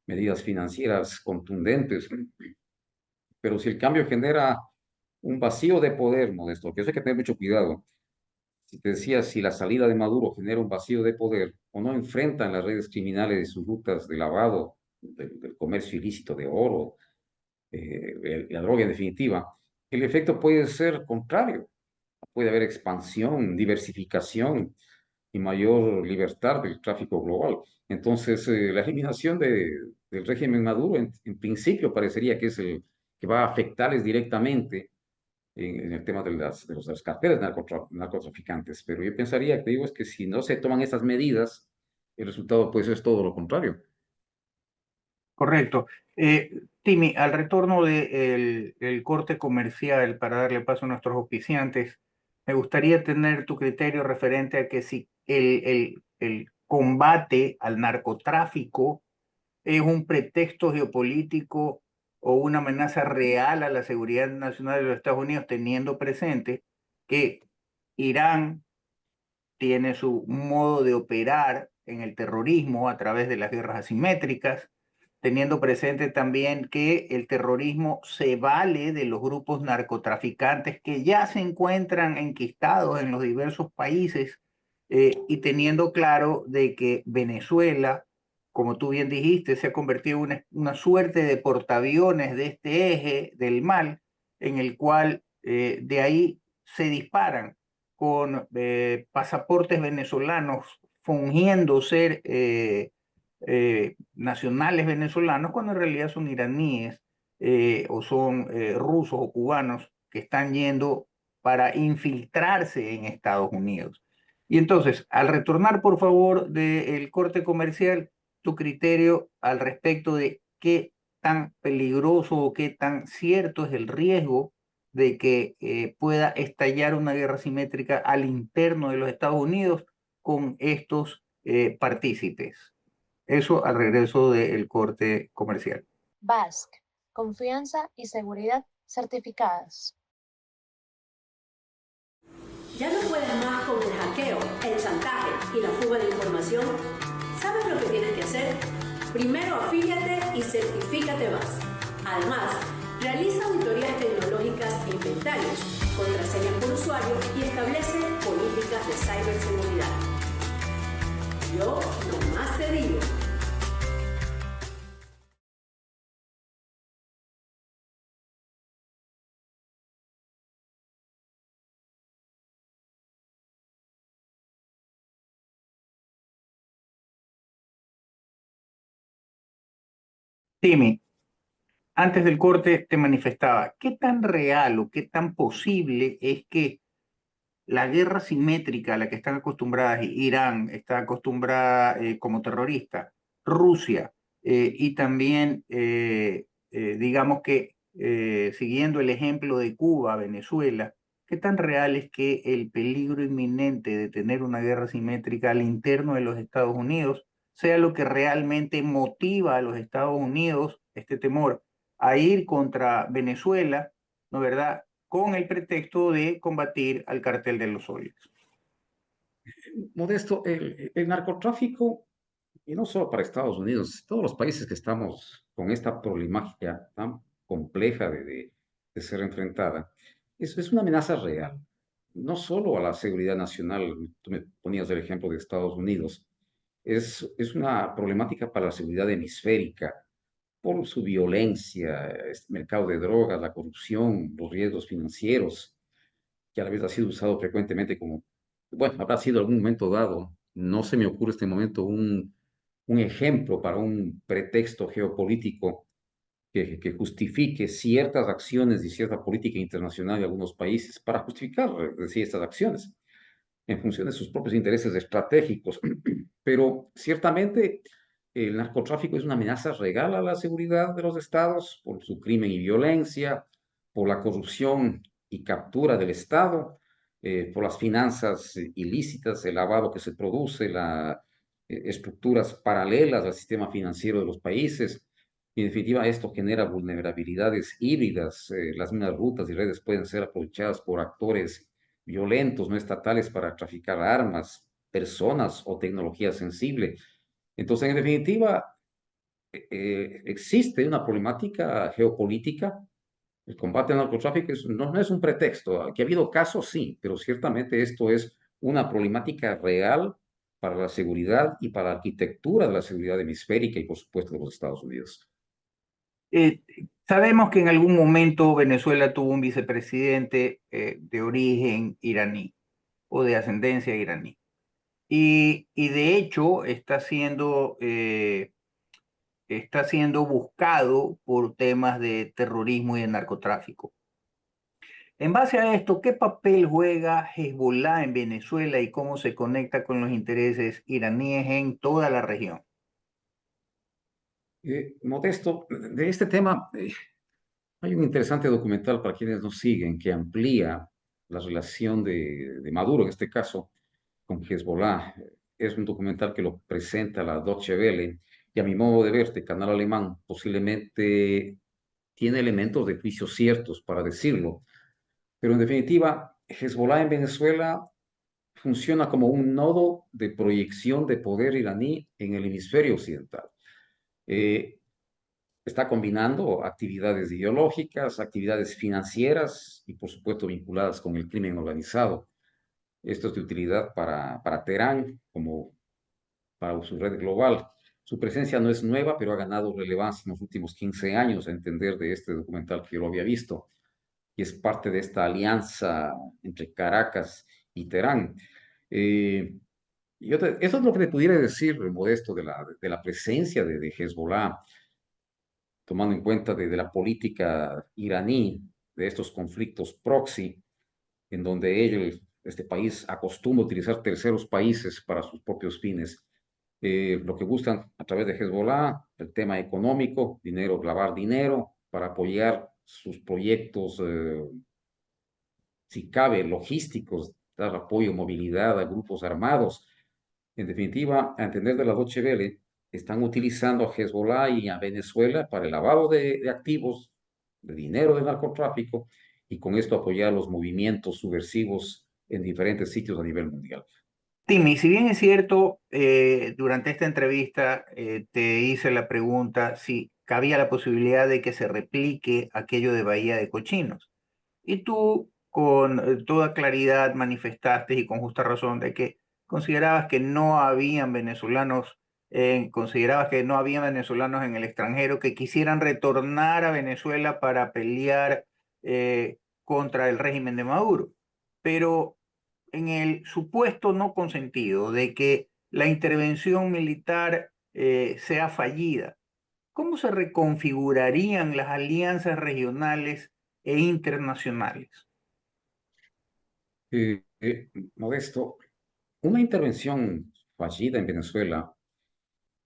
medidas financieras contundentes. Pero si el cambio genera un vacío de poder, Modesto, que eso hay que tener mucho cuidado. Si te decía, si la salida de Maduro genera un vacío de poder o no enfrentan las redes criminales de sus rutas de lavado, del comercio ilícito de oro, la droga en definitiva, el efecto puede ser contrario. Puede haber expansión, diversificación y mayor libertad del tráfico global. Entonces, la eliminación del régimen Maduro, en principio, parecería que es el que va a afectarles directamente en el tema de los carteles narcotraficantes. Pero yo pensaría, te digo, es que si no se toman estas medidas, el resultado pues es todo lo contrario. Correcto. Timi, al retorno del corte comercial, para darle paso a nuestros auspiciantes, me gustaría tener tu criterio referente a que si el combate al narcotráfico es un pretexto geopolítico o una amenaza real a la seguridad nacional de los Estados Unidos, teniendo presente que Irán tiene su modo de operar en el terrorismo a través de las guerras asimétricas, teniendo presente también que el terrorismo se vale de los grupos narcotraficantes que ya se encuentran enquistados en los diversos países, y teniendo claro de que Venezuela, como tú bien dijiste, se ha convertido en una suerte de portaaviones de este eje del mal, en el cual de ahí se disparan con pasaportes venezolanos fingiendo ser nacionales venezolanos cuando en realidad son iraníes, o son rusos o cubanos que están yendo para infiltrarse en Estados Unidos. Y entonces, al retornar, por favor, del corte comercial, tu criterio al respecto de qué tan peligroso o qué tan cierto es el riesgo de que pueda estallar una guerra simétrica al interno de los Estados Unidos con estos partícipes. Eso al regreso del corte comercial. BASC, confianza y seguridad certificadas. ¿Ya no puedes más con el hackeo, el chantaje y la fuga de información? ¿Sabes lo que tienes que hacer? Primero afíliate y certifícate más. Además, realiza auditorías tecnológicas e inventarios, contraseñas por usuario y establece políticas de ciberseguridad. Yo nomás te digo. Timi, antes del corte te manifestaba, ¿qué tan real o qué tan posible es que la guerra simétrica a la que están acostumbradas Irán, está acostumbrada como terrorista, Rusia, y también, digamos que siguiendo el ejemplo de Cuba, Venezuela, qué tan real es que el peligro inminente de tener una guerra simétrica al interno de los Estados Unidos sea lo que realmente motiva a los Estados Unidos, este temor, a ir contra Venezuela, ¿no verdad?, con el pretexto de combatir al cartel de los soles? Modesto, el narcotráfico, y no solo para Estados Unidos, todos los países que estamos con esta problemática tan compleja de ser enfrentada, es una amenaza real, no solo a la seguridad nacional, tú me ponías el ejemplo de Estados Unidos, es una problemática para la seguridad hemisférica, por su violencia, este mercado de drogas, la corrupción, los riesgos financieros, que a la vez ha sido usado frecuentemente como, bueno, habrá sido algún momento dado, no se me ocurre este momento un ejemplo para un pretexto geopolítico que justifique ciertas acciones y cierta política internacional de algunos países para justificar ciertas acciones en función de sus propios intereses estratégicos. Pero ciertamente el narcotráfico es una amenaza real a la seguridad de los estados por su crimen y violencia, por la corrupción y captura del Estado, por las finanzas ilícitas, el lavado que se produce, las estructuras paralelas al sistema financiero de los países. Y en definitiva, esto genera vulnerabilidades híbridas. Las mismas rutas y redes pueden ser aprovechadas por actores violentos, no estatales, para traficar armas, personas o tecnología sensible. Entonces, en definitiva, existe una problemática geopolítica. El combate al narcotráfico no es un pretexto. Que ha habido casos, sí, pero ciertamente esto es una problemática real para la seguridad y para la arquitectura de la seguridad hemisférica y, por supuesto, de los Estados Unidos. Eh, Sabemos que en algún momento Venezuela tuvo un vicepresidente de origen iraní o de ascendencia iraní. Y de hecho está siendo buscado por temas de terrorismo y de narcotráfico. En base a esto, ¿qué papel juega Hezbollah en Venezuela y cómo se conecta con los intereses iraníes en toda la región? Modesto, de este tema hay un interesante documental para quienes nos siguen que amplía la relación de Maduro, en este caso, con Hezbollah. Es un documental que lo presenta la Deutsche Welle y a mi modo de ver, este canal alemán posiblemente tiene elementos de juicio ciertos para decirlo, pero en definitiva, Hezbollah en Venezuela funciona como un nodo de proyección de poder iraní en el hemisferio occidental. Está combinando actividades ideológicas, actividades financieras y, por supuesto, vinculadas con el crimen organizado. Esto es de utilidad para Teherán como para su red global. Su presencia no es nueva, pero ha ganado relevancia en los últimos 15 años, a entender de este documental que yo lo había visto, y es parte de esta alianza entre Caracas y Teherán. Eso es lo que te pudiera decir, Modesto, de la presencia de Hezbollah, tomando en cuenta de la política iraní, de estos conflictos proxy, en donde este país acostumbra utilizar terceros países para sus propios fines. Lo que buscan a través de Hezbollah, el tema económico, dinero, lavar dinero, para apoyar sus proyectos, si cabe, logísticos, dar apoyo, movilidad a grupos armados. En definitiva, a entender de la Deutsche Welle, están utilizando a Hezbollah y a Venezuela para el lavado de activos, de dinero del narcotráfico, y con esto apoyar los movimientos subversivos en diferentes sitios a nivel mundial. Timmy, si bien es cierto, durante esta entrevista te hice la pregunta si cabía la posibilidad de que se replique aquello de Bahía de Cochinos. Y tú con toda claridad manifestaste y con justa razón de que considerabas que no habían venezolanos en el extranjero que quisieran retornar a Venezuela para pelear contra el régimen de Maduro. Pero en el supuesto no consentido de que la intervención militar sea fallida, ¿cómo se reconfigurarían las alianzas regionales e internacionales? Modesto, una intervención fallida en Venezuela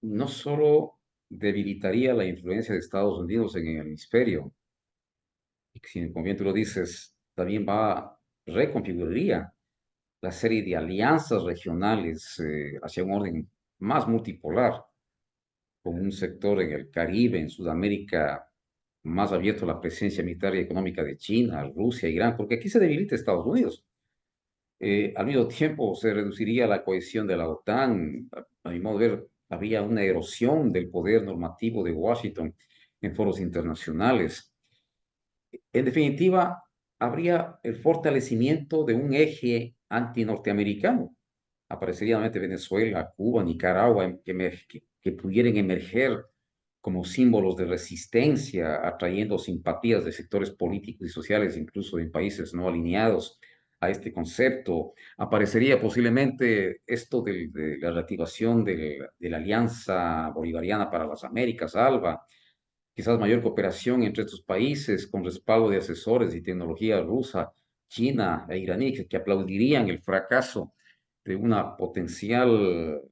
no solo debilitaría la influencia de Estados Unidos en el hemisferio, y como bien tú lo dices, también reconfiguraría la serie de alianzas regionales hacia un orden más multipolar, con un sector en el Caribe, en Sudamérica, más abierto a la presencia militar y económica de China, Rusia, Irán, porque aquí se debilita Estados Unidos. Al mismo tiempo, se reduciría la cohesión de la OTAN. A mi modo de ver, había una erosión del poder normativo de Washington en foros internacionales. En definitiva, habría el fortalecimiento de un eje anti-norteamericano. Aparecerían nuevamente Venezuela, Cuba, Nicaragua, que pudieran emerger como símbolos de resistencia, atrayendo simpatías de sectores políticos y sociales, incluso en países no alineados a este concepto. Aparecería posiblemente esto de la reactivación de la Alianza Bolivariana para las Américas, ALBA, quizás mayor cooperación entre estos países con respaldo de asesores y tecnología rusa, China e iraní, que aplaudirían el fracaso de una potencial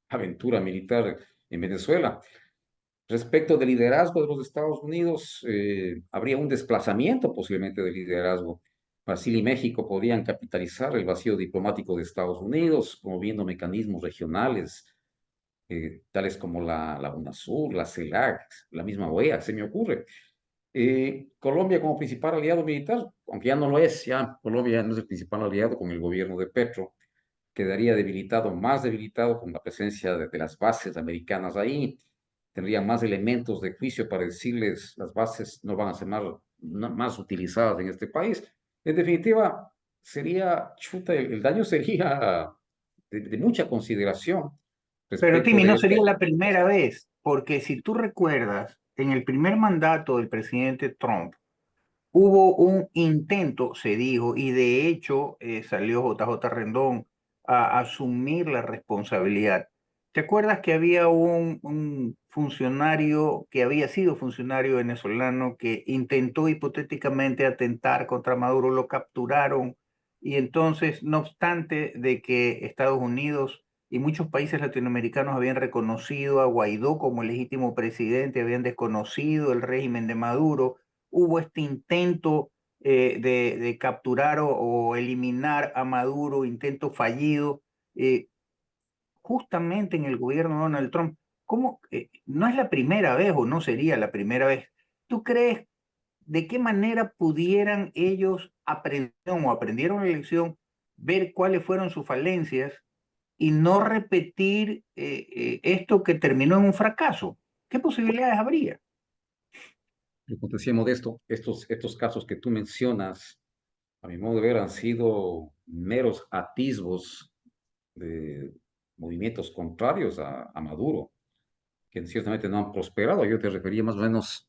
aventura militar en Venezuela. Respecto del liderazgo de los Estados Unidos, habría un desplazamiento posiblemente del liderazgo. Brasil y México podrían capitalizar el vacío diplomático de Estados Unidos, promoviendo mecanismos regionales, tales como la UNASUR, la CELAC, la misma OEA, se me ocurre. Colombia como principal aliado militar, aunque ya no lo es, ya Colombia no es el principal aliado con el gobierno de Petro, quedaría debilitado, más debilitado con la presencia de las bases americanas ahí, tendría más elementos de juicio para decirles las bases no van a ser más utilizadas en este país. En definitiva, sería, chuta, el daño sería de mucha consideración Pero respecto Timmy, de no esto. sería la primera vez, porque si tú recuerdas, en el primer mandato del presidente Trump, hubo un intento, se dijo, y de hecho salió JJ Rendón a asumir la responsabilidad. ¿Te acuerdas que había un funcionario que había sido funcionario venezolano que intentó hipotéticamente atentar contra Maduro, lo capturaron y entonces, no obstante de que Estados Unidos y muchos países latinoamericanos habían reconocido a Guaidó como legítimo presidente, habían desconocido el régimen de Maduro, hubo este intento de capturar o eliminar a Maduro, intento fallido, justamente en el gobierno de Donald Trump. ¿Cómo? No es la primera vez o no sería la primera vez. ¿Tú crees de qué manera pudieran ellos aprender o aprendieron la lección, ver cuáles fueron sus falencias y no repetir esto que terminó en un fracaso? ¿Qué posibilidades habría? Como decía Modesto, estos casos que tú mencionas, a mi modo de ver, han sido meros atisbos de movimientos contrarios a Maduro, que ciertamente no han prosperado. Yo te refería más o menos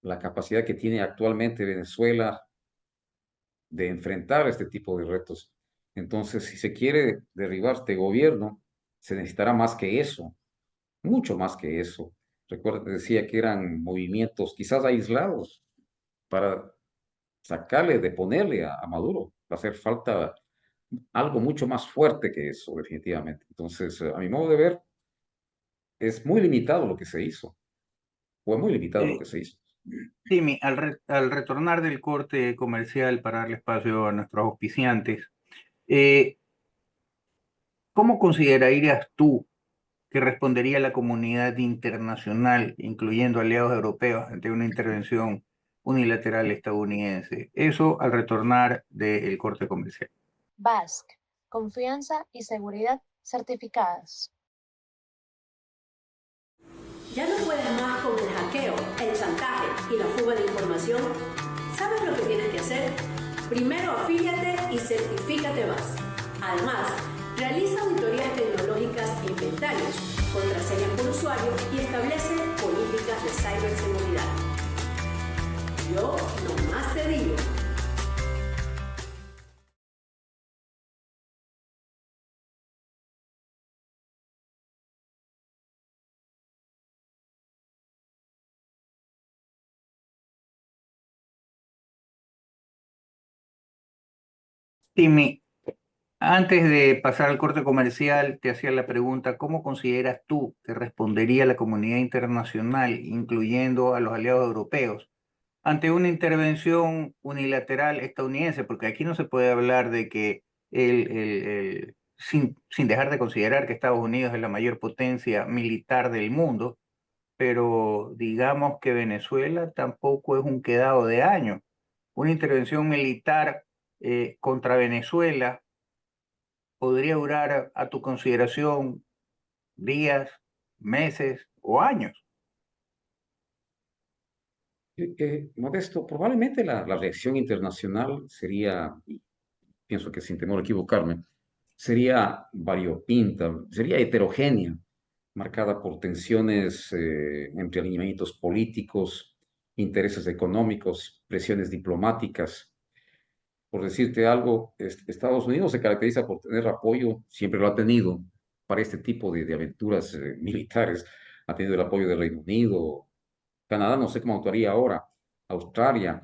la capacidad que tiene actualmente Venezuela de enfrentar este tipo de retos. Entonces, si se quiere derribar este gobierno, se necesitará más que eso, mucho más que eso. Recuerda, te decía que eran movimientos quizás aislados para sacarle, deponerle a Maduro. Va a hacer falta algo mucho más fuerte que eso, definitivamente. Entonces, a mi modo de ver, es muy limitado lo que se hizo. Fue muy limitado lo Eh, que se hizo. Timmy, al retornar del corte comercial para darle espacio a nuestros auspiciantes, eh, ¿cómo considerarías tú que respondería la comunidad internacional, incluyendo aliados europeos, ante una intervención unilateral estadounidense? Eso al retornar del corte comercial. BASC, confianza y seguridad certificadas. ¿Ya no puedes más con el hackeo, el chantaje y la fuga de información? ¿Sabes lo que tienes que hacer? Primero afíliate y certifícate más. Además, realiza auditorías tecnológicas e inventarios, contraseñas por usuario y establece políticas de ciberseguridad. Yo nomás te digo. Timmy, antes de pasar al corte comercial, te hacía la pregunta, ¿cómo consideras tú que respondería la comunidad internacional, incluyendo a los aliados europeos, ante una intervención unilateral estadounidense? Porque aquí no se puede hablar de que sin dejar de considerar que Estados Unidos es la mayor potencia militar del mundo, pero digamos que Venezuela tampoco es un quedado de año. Una intervención militar contra Venezuela podría durar, a tu consideración, días, meses o años? Modesto, probablemente la reacción internacional sería, y pienso que sin temor a equivocarme, sería variopinta, sería heterogénea, marcada por tensiones entre alineamientos políticos, intereses económicos, presiones diplomáticas. Por decirte algo, Estados Unidos se caracteriza por tener apoyo, siempre lo ha tenido, para este tipo de aventuras militares. Ha tenido el apoyo del Reino Unido, Canadá, no sé cómo actuaría ahora, Australia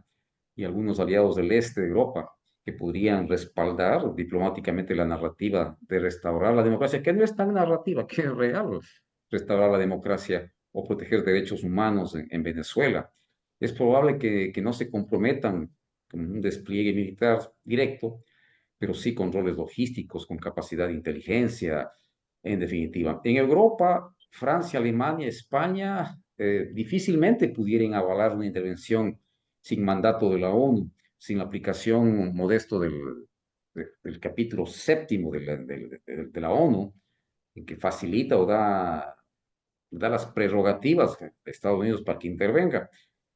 y algunos aliados del este de Europa que podrían respaldar diplomáticamente la narrativa de restaurar la democracia, que no es tan narrativa, que es real, restaurar la democracia o proteger derechos humanos en Venezuela. Es probable que no se comprometan con un despliegue militar directo, pero sí con roles logísticos, con capacidad de inteligencia, en definitiva. En Europa, Francia, Alemania, España, difícilmente pudieran avalar una intervención sin mandato de la ONU, sin la aplicación modesto del capítulo séptimo de la ONU, en que facilita o da las prerrogativas a Estados Unidos para que intervenga.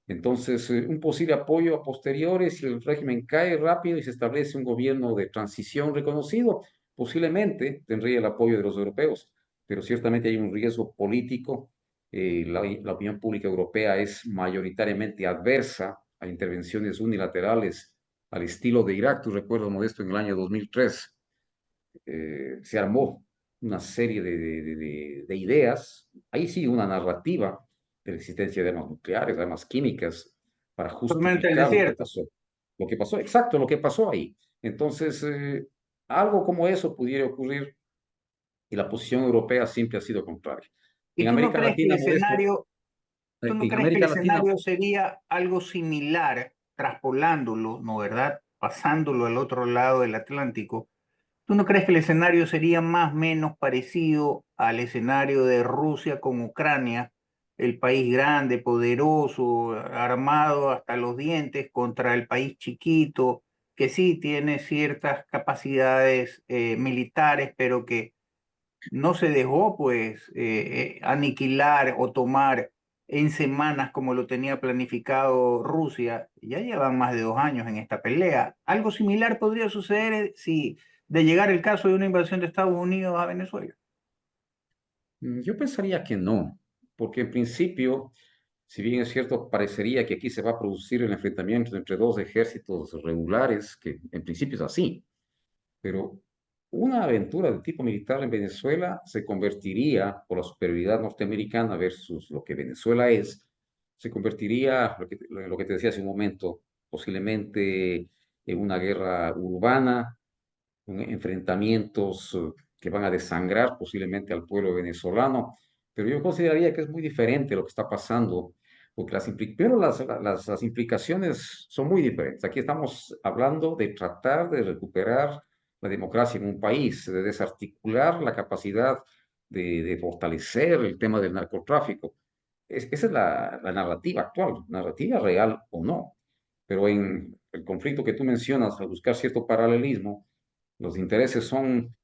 Entonces, un posible apoyo a posteriori, si el régimen cae rápido y se establece un gobierno de transición reconocido, posiblemente tendría el apoyo de los europeos, pero ciertamente hay un riesgo político. La opinión pública europea es mayoritariamente adversa a intervenciones unilaterales al estilo de Irak. Tú recuerdas, Modesto, en el año 2003 se armó una serie de ideas, ahí sí una narrativa de la existencia de armas nucleares, de armas químicas, para Totalmente el justificar lo que desierto. pasó. Lo que pasó, exacto, lo que pasó ahí. Entonces, algo como eso pudiera ocurrir y la posición europea siempre ha sido contraria. ¿Y En tú no América crees que el Latina, Modesto, escenario, tú no en crees que el América Latina, escenario sería algo similar, traspolándolo, ¿no verdad? Pasándolo al otro lado del Atlántico. ¿Tú no crees que el escenario sería más o menos parecido al escenario de Rusia con Ucrania, el país grande, poderoso, armado hasta los dientes contra el país chiquito, que sí tiene ciertas capacidades militares, pero que no se dejó pues aniquilar o tomar en semanas como lo tenía planificado Rusia? Ya llevan más de 2 años en esta pelea. Algo similar podría suceder si de llegar el caso de una invasión de Estados Unidos a Venezuela. yo pensaría que no, porque en principio, si bien es cierto, parecería que aquí se va a producir el enfrentamiento entre dos ejércitos regulares, que en principio es así, pero una aventura de tipo militar en Venezuela se convertiría, por la superioridad norteamericana versus lo que Venezuela es, se convertiría, lo que te decía hace un momento, posiblemente en una guerra urbana, enfrentamientos que van a desangrar posiblemente al pueblo venezolano, pero yo consideraría que es muy diferente lo que está pasando, porque primero las implicaciones son muy diferentes. Aquí estamos hablando de tratar de recuperar la democracia en un país, de desarticular la capacidad de fortalecer el tema del narcotráfico. Esa es la narrativa actual, narrativa real o no. Pero en el conflicto que tú mencionas, al buscar cierto paralelismo, los intereses son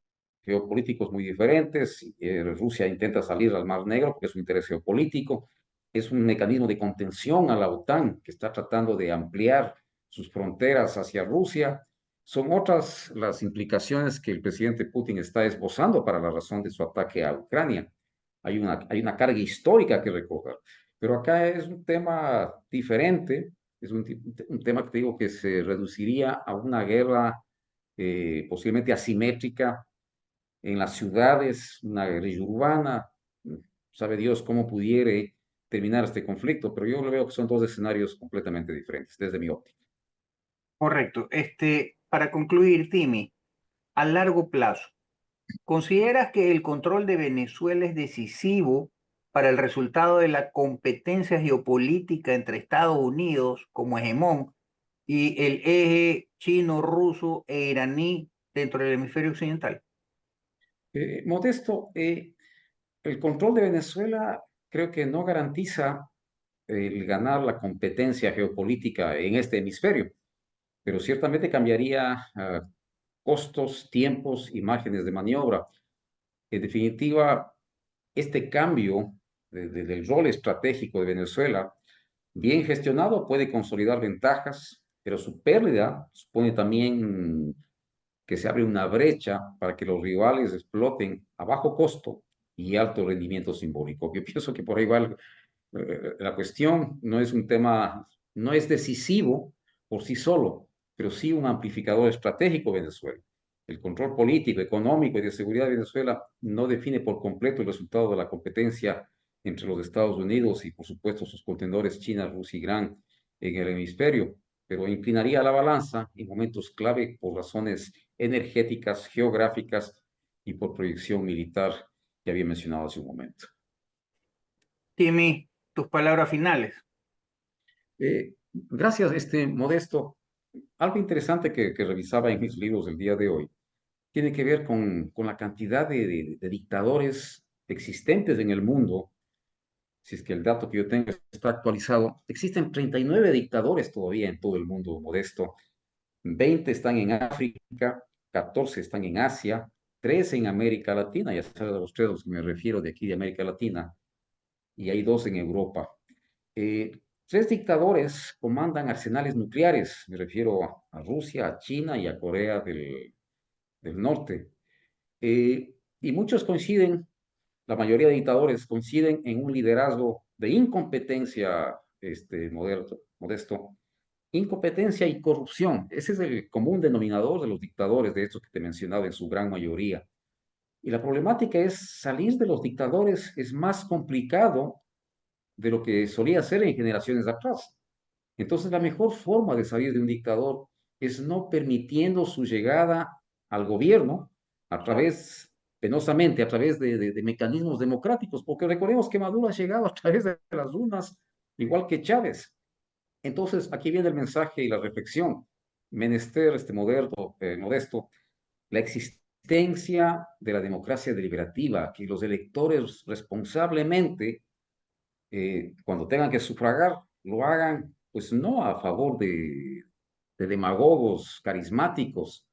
geopolíticos muy diferentes. Rusia intenta salir al Mar Negro porque es un interés geopolítico. Es un mecanismo de contención a la OTAN que está tratando de ampliar sus fronteras hacia Rusia. Son otras las implicaciones que el presidente Putin está esbozando para la razón de su ataque a Ucrania. Hay una carga histórica que recoger. Pero acá es un tema diferente, es un tema que te digo que se reduciría a una guerra posiblemente asimétrica en las ciudades, una guerrilla urbana. Sabe Dios cómo pudiera terminar este conflicto, pero yo lo veo que son dos escenarios completamente diferentes desde mi óptica. Correcto. Para concluir, Timi, a largo plazo, ¿consideras que el control de Venezuela es decisivo para el resultado de la competencia geopolítica entre Estados Unidos como hegemón y el eje chino, ruso e iraní dentro del hemisferio occidental? Modesto, el control de Venezuela creo que no garantiza el ganar la competencia geopolítica en este hemisferio, pero ciertamente cambiaría costos, tiempos y márgenes de maniobra. En definitiva, este cambio del rol estratégico de Venezuela, bien gestionado, puede consolidar ventajas, pero su pérdida supone también que se abre una brecha para que los rivales exploten a bajo costo y alto rendimiento simbólico. Yo pienso que por ahí va la cuestión, no es un tema, no es decisivo por sí solo, pero sí un amplificador estratégico de Venezuela. El control político, económico y de seguridad de Venezuela no define por completo el resultado de la competencia entre los Estados Unidos y, por supuesto, sus contendores China, Rusia y Irán en el hemisferio, pero inclinaría la balanza en momentos clave por razones energéticas, geográficas y por proyección militar que había mencionado hace un momento. Timmy, tus palabras finales. Gracias, Modesto. Algo interesante que revisaba en mis libros el día de hoy tiene que ver con la cantidad de dictadores existentes en el mundo. Si es que el dato que yo tengo está actualizado, existen 39 dictadores todavía en todo el mundo, Modesto. 20 están en África, 14 están en Asia, 13 en América Latina, ya sabes de los 3 a los que me refiero de aquí de América Latina, y hay 2 en Europa. 3 dictadores comandan arsenales nucleares, me refiero a Rusia, a China y a Corea del Norte. Y muchos coinciden, la mayoría de dictadores coinciden en un liderazgo de incompetencia, Modesto, incompetencia y corrupción. Ese es el común denominador de los dictadores, de estos que te mencionaba en su gran mayoría. Y la problemática es salir de los dictadores es más complicado de lo que solía ser en generaciones atrás. Entonces, la mejor forma de salir de un dictador es no permitiendo su llegada al gobierno a través, penosamente, a través de mecanismos democráticos, porque recordemos que Maduro ha llegado a través de las urnas, igual que Chávez. Entonces, aquí viene el mensaje y la reflexión. Menester, Modesto, la existencia de la democracia deliberativa, que los electores responsablemente, cuando tengan que sufragar, lo hagan, pues no a favor de demagogos carismáticos.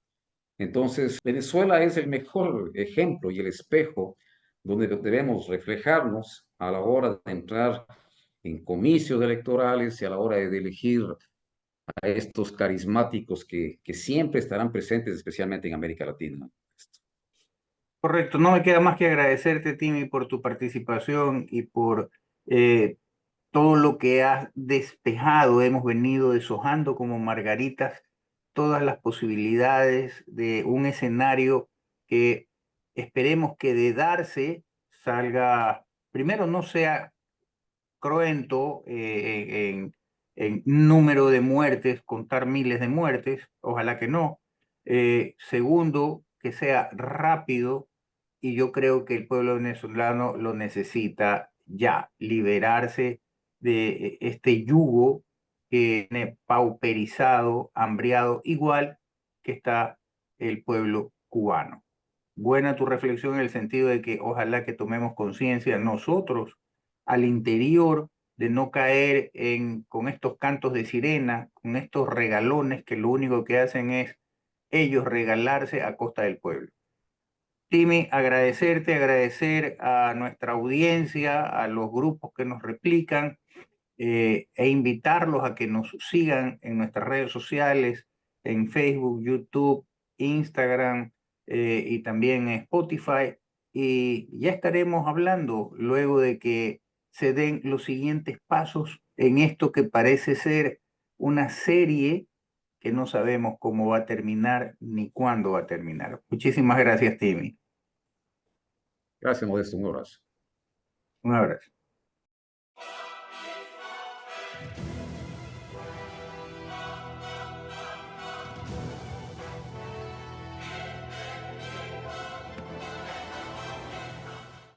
Entonces, Venezuela es el mejor ejemplo y el espejo donde debemos reflejarnos a la hora de entrar en comicios electorales y a la hora de elegir a estos carismáticos que siempre estarán presentes, especialmente en América Latina. Correcto, no me queda más que agradecerte, Timmy, por tu participación y por todo lo que has despejado. Hemos venido deshojando como margaritas todas las posibilidades de un escenario que esperemos que de darse salga, primero no sea cruento en número de muertes, contar miles de muertes, ojalá que no. Segundo, que sea rápido, y yo creo que el pueblo venezolano lo necesita ya, liberarse de este yugo que tiene pauperizado, hambriado, igual que está el pueblo cubano. Buena tu reflexión en el sentido de que ojalá que tomemos conciencia nosotros al interior de no caer con estos cantos de sirena, con estos regalones que lo único que hacen es ellos regalarse a costa del pueblo. Timmy, agradecerte, agradecer a nuestra audiencia, a los grupos que nos replican e invitarlos a que nos sigan en nuestras redes sociales, en Facebook, YouTube, Instagram y también en Spotify. Y ya estaremos hablando luego de que se den los siguientes pasos en esto que parece ser una serie que no sabemos cómo va a terminar ni cuándo va a terminar. Muchísimas gracias, Timmy. Gracias, Modesto. Un abrazo. Un abrazo.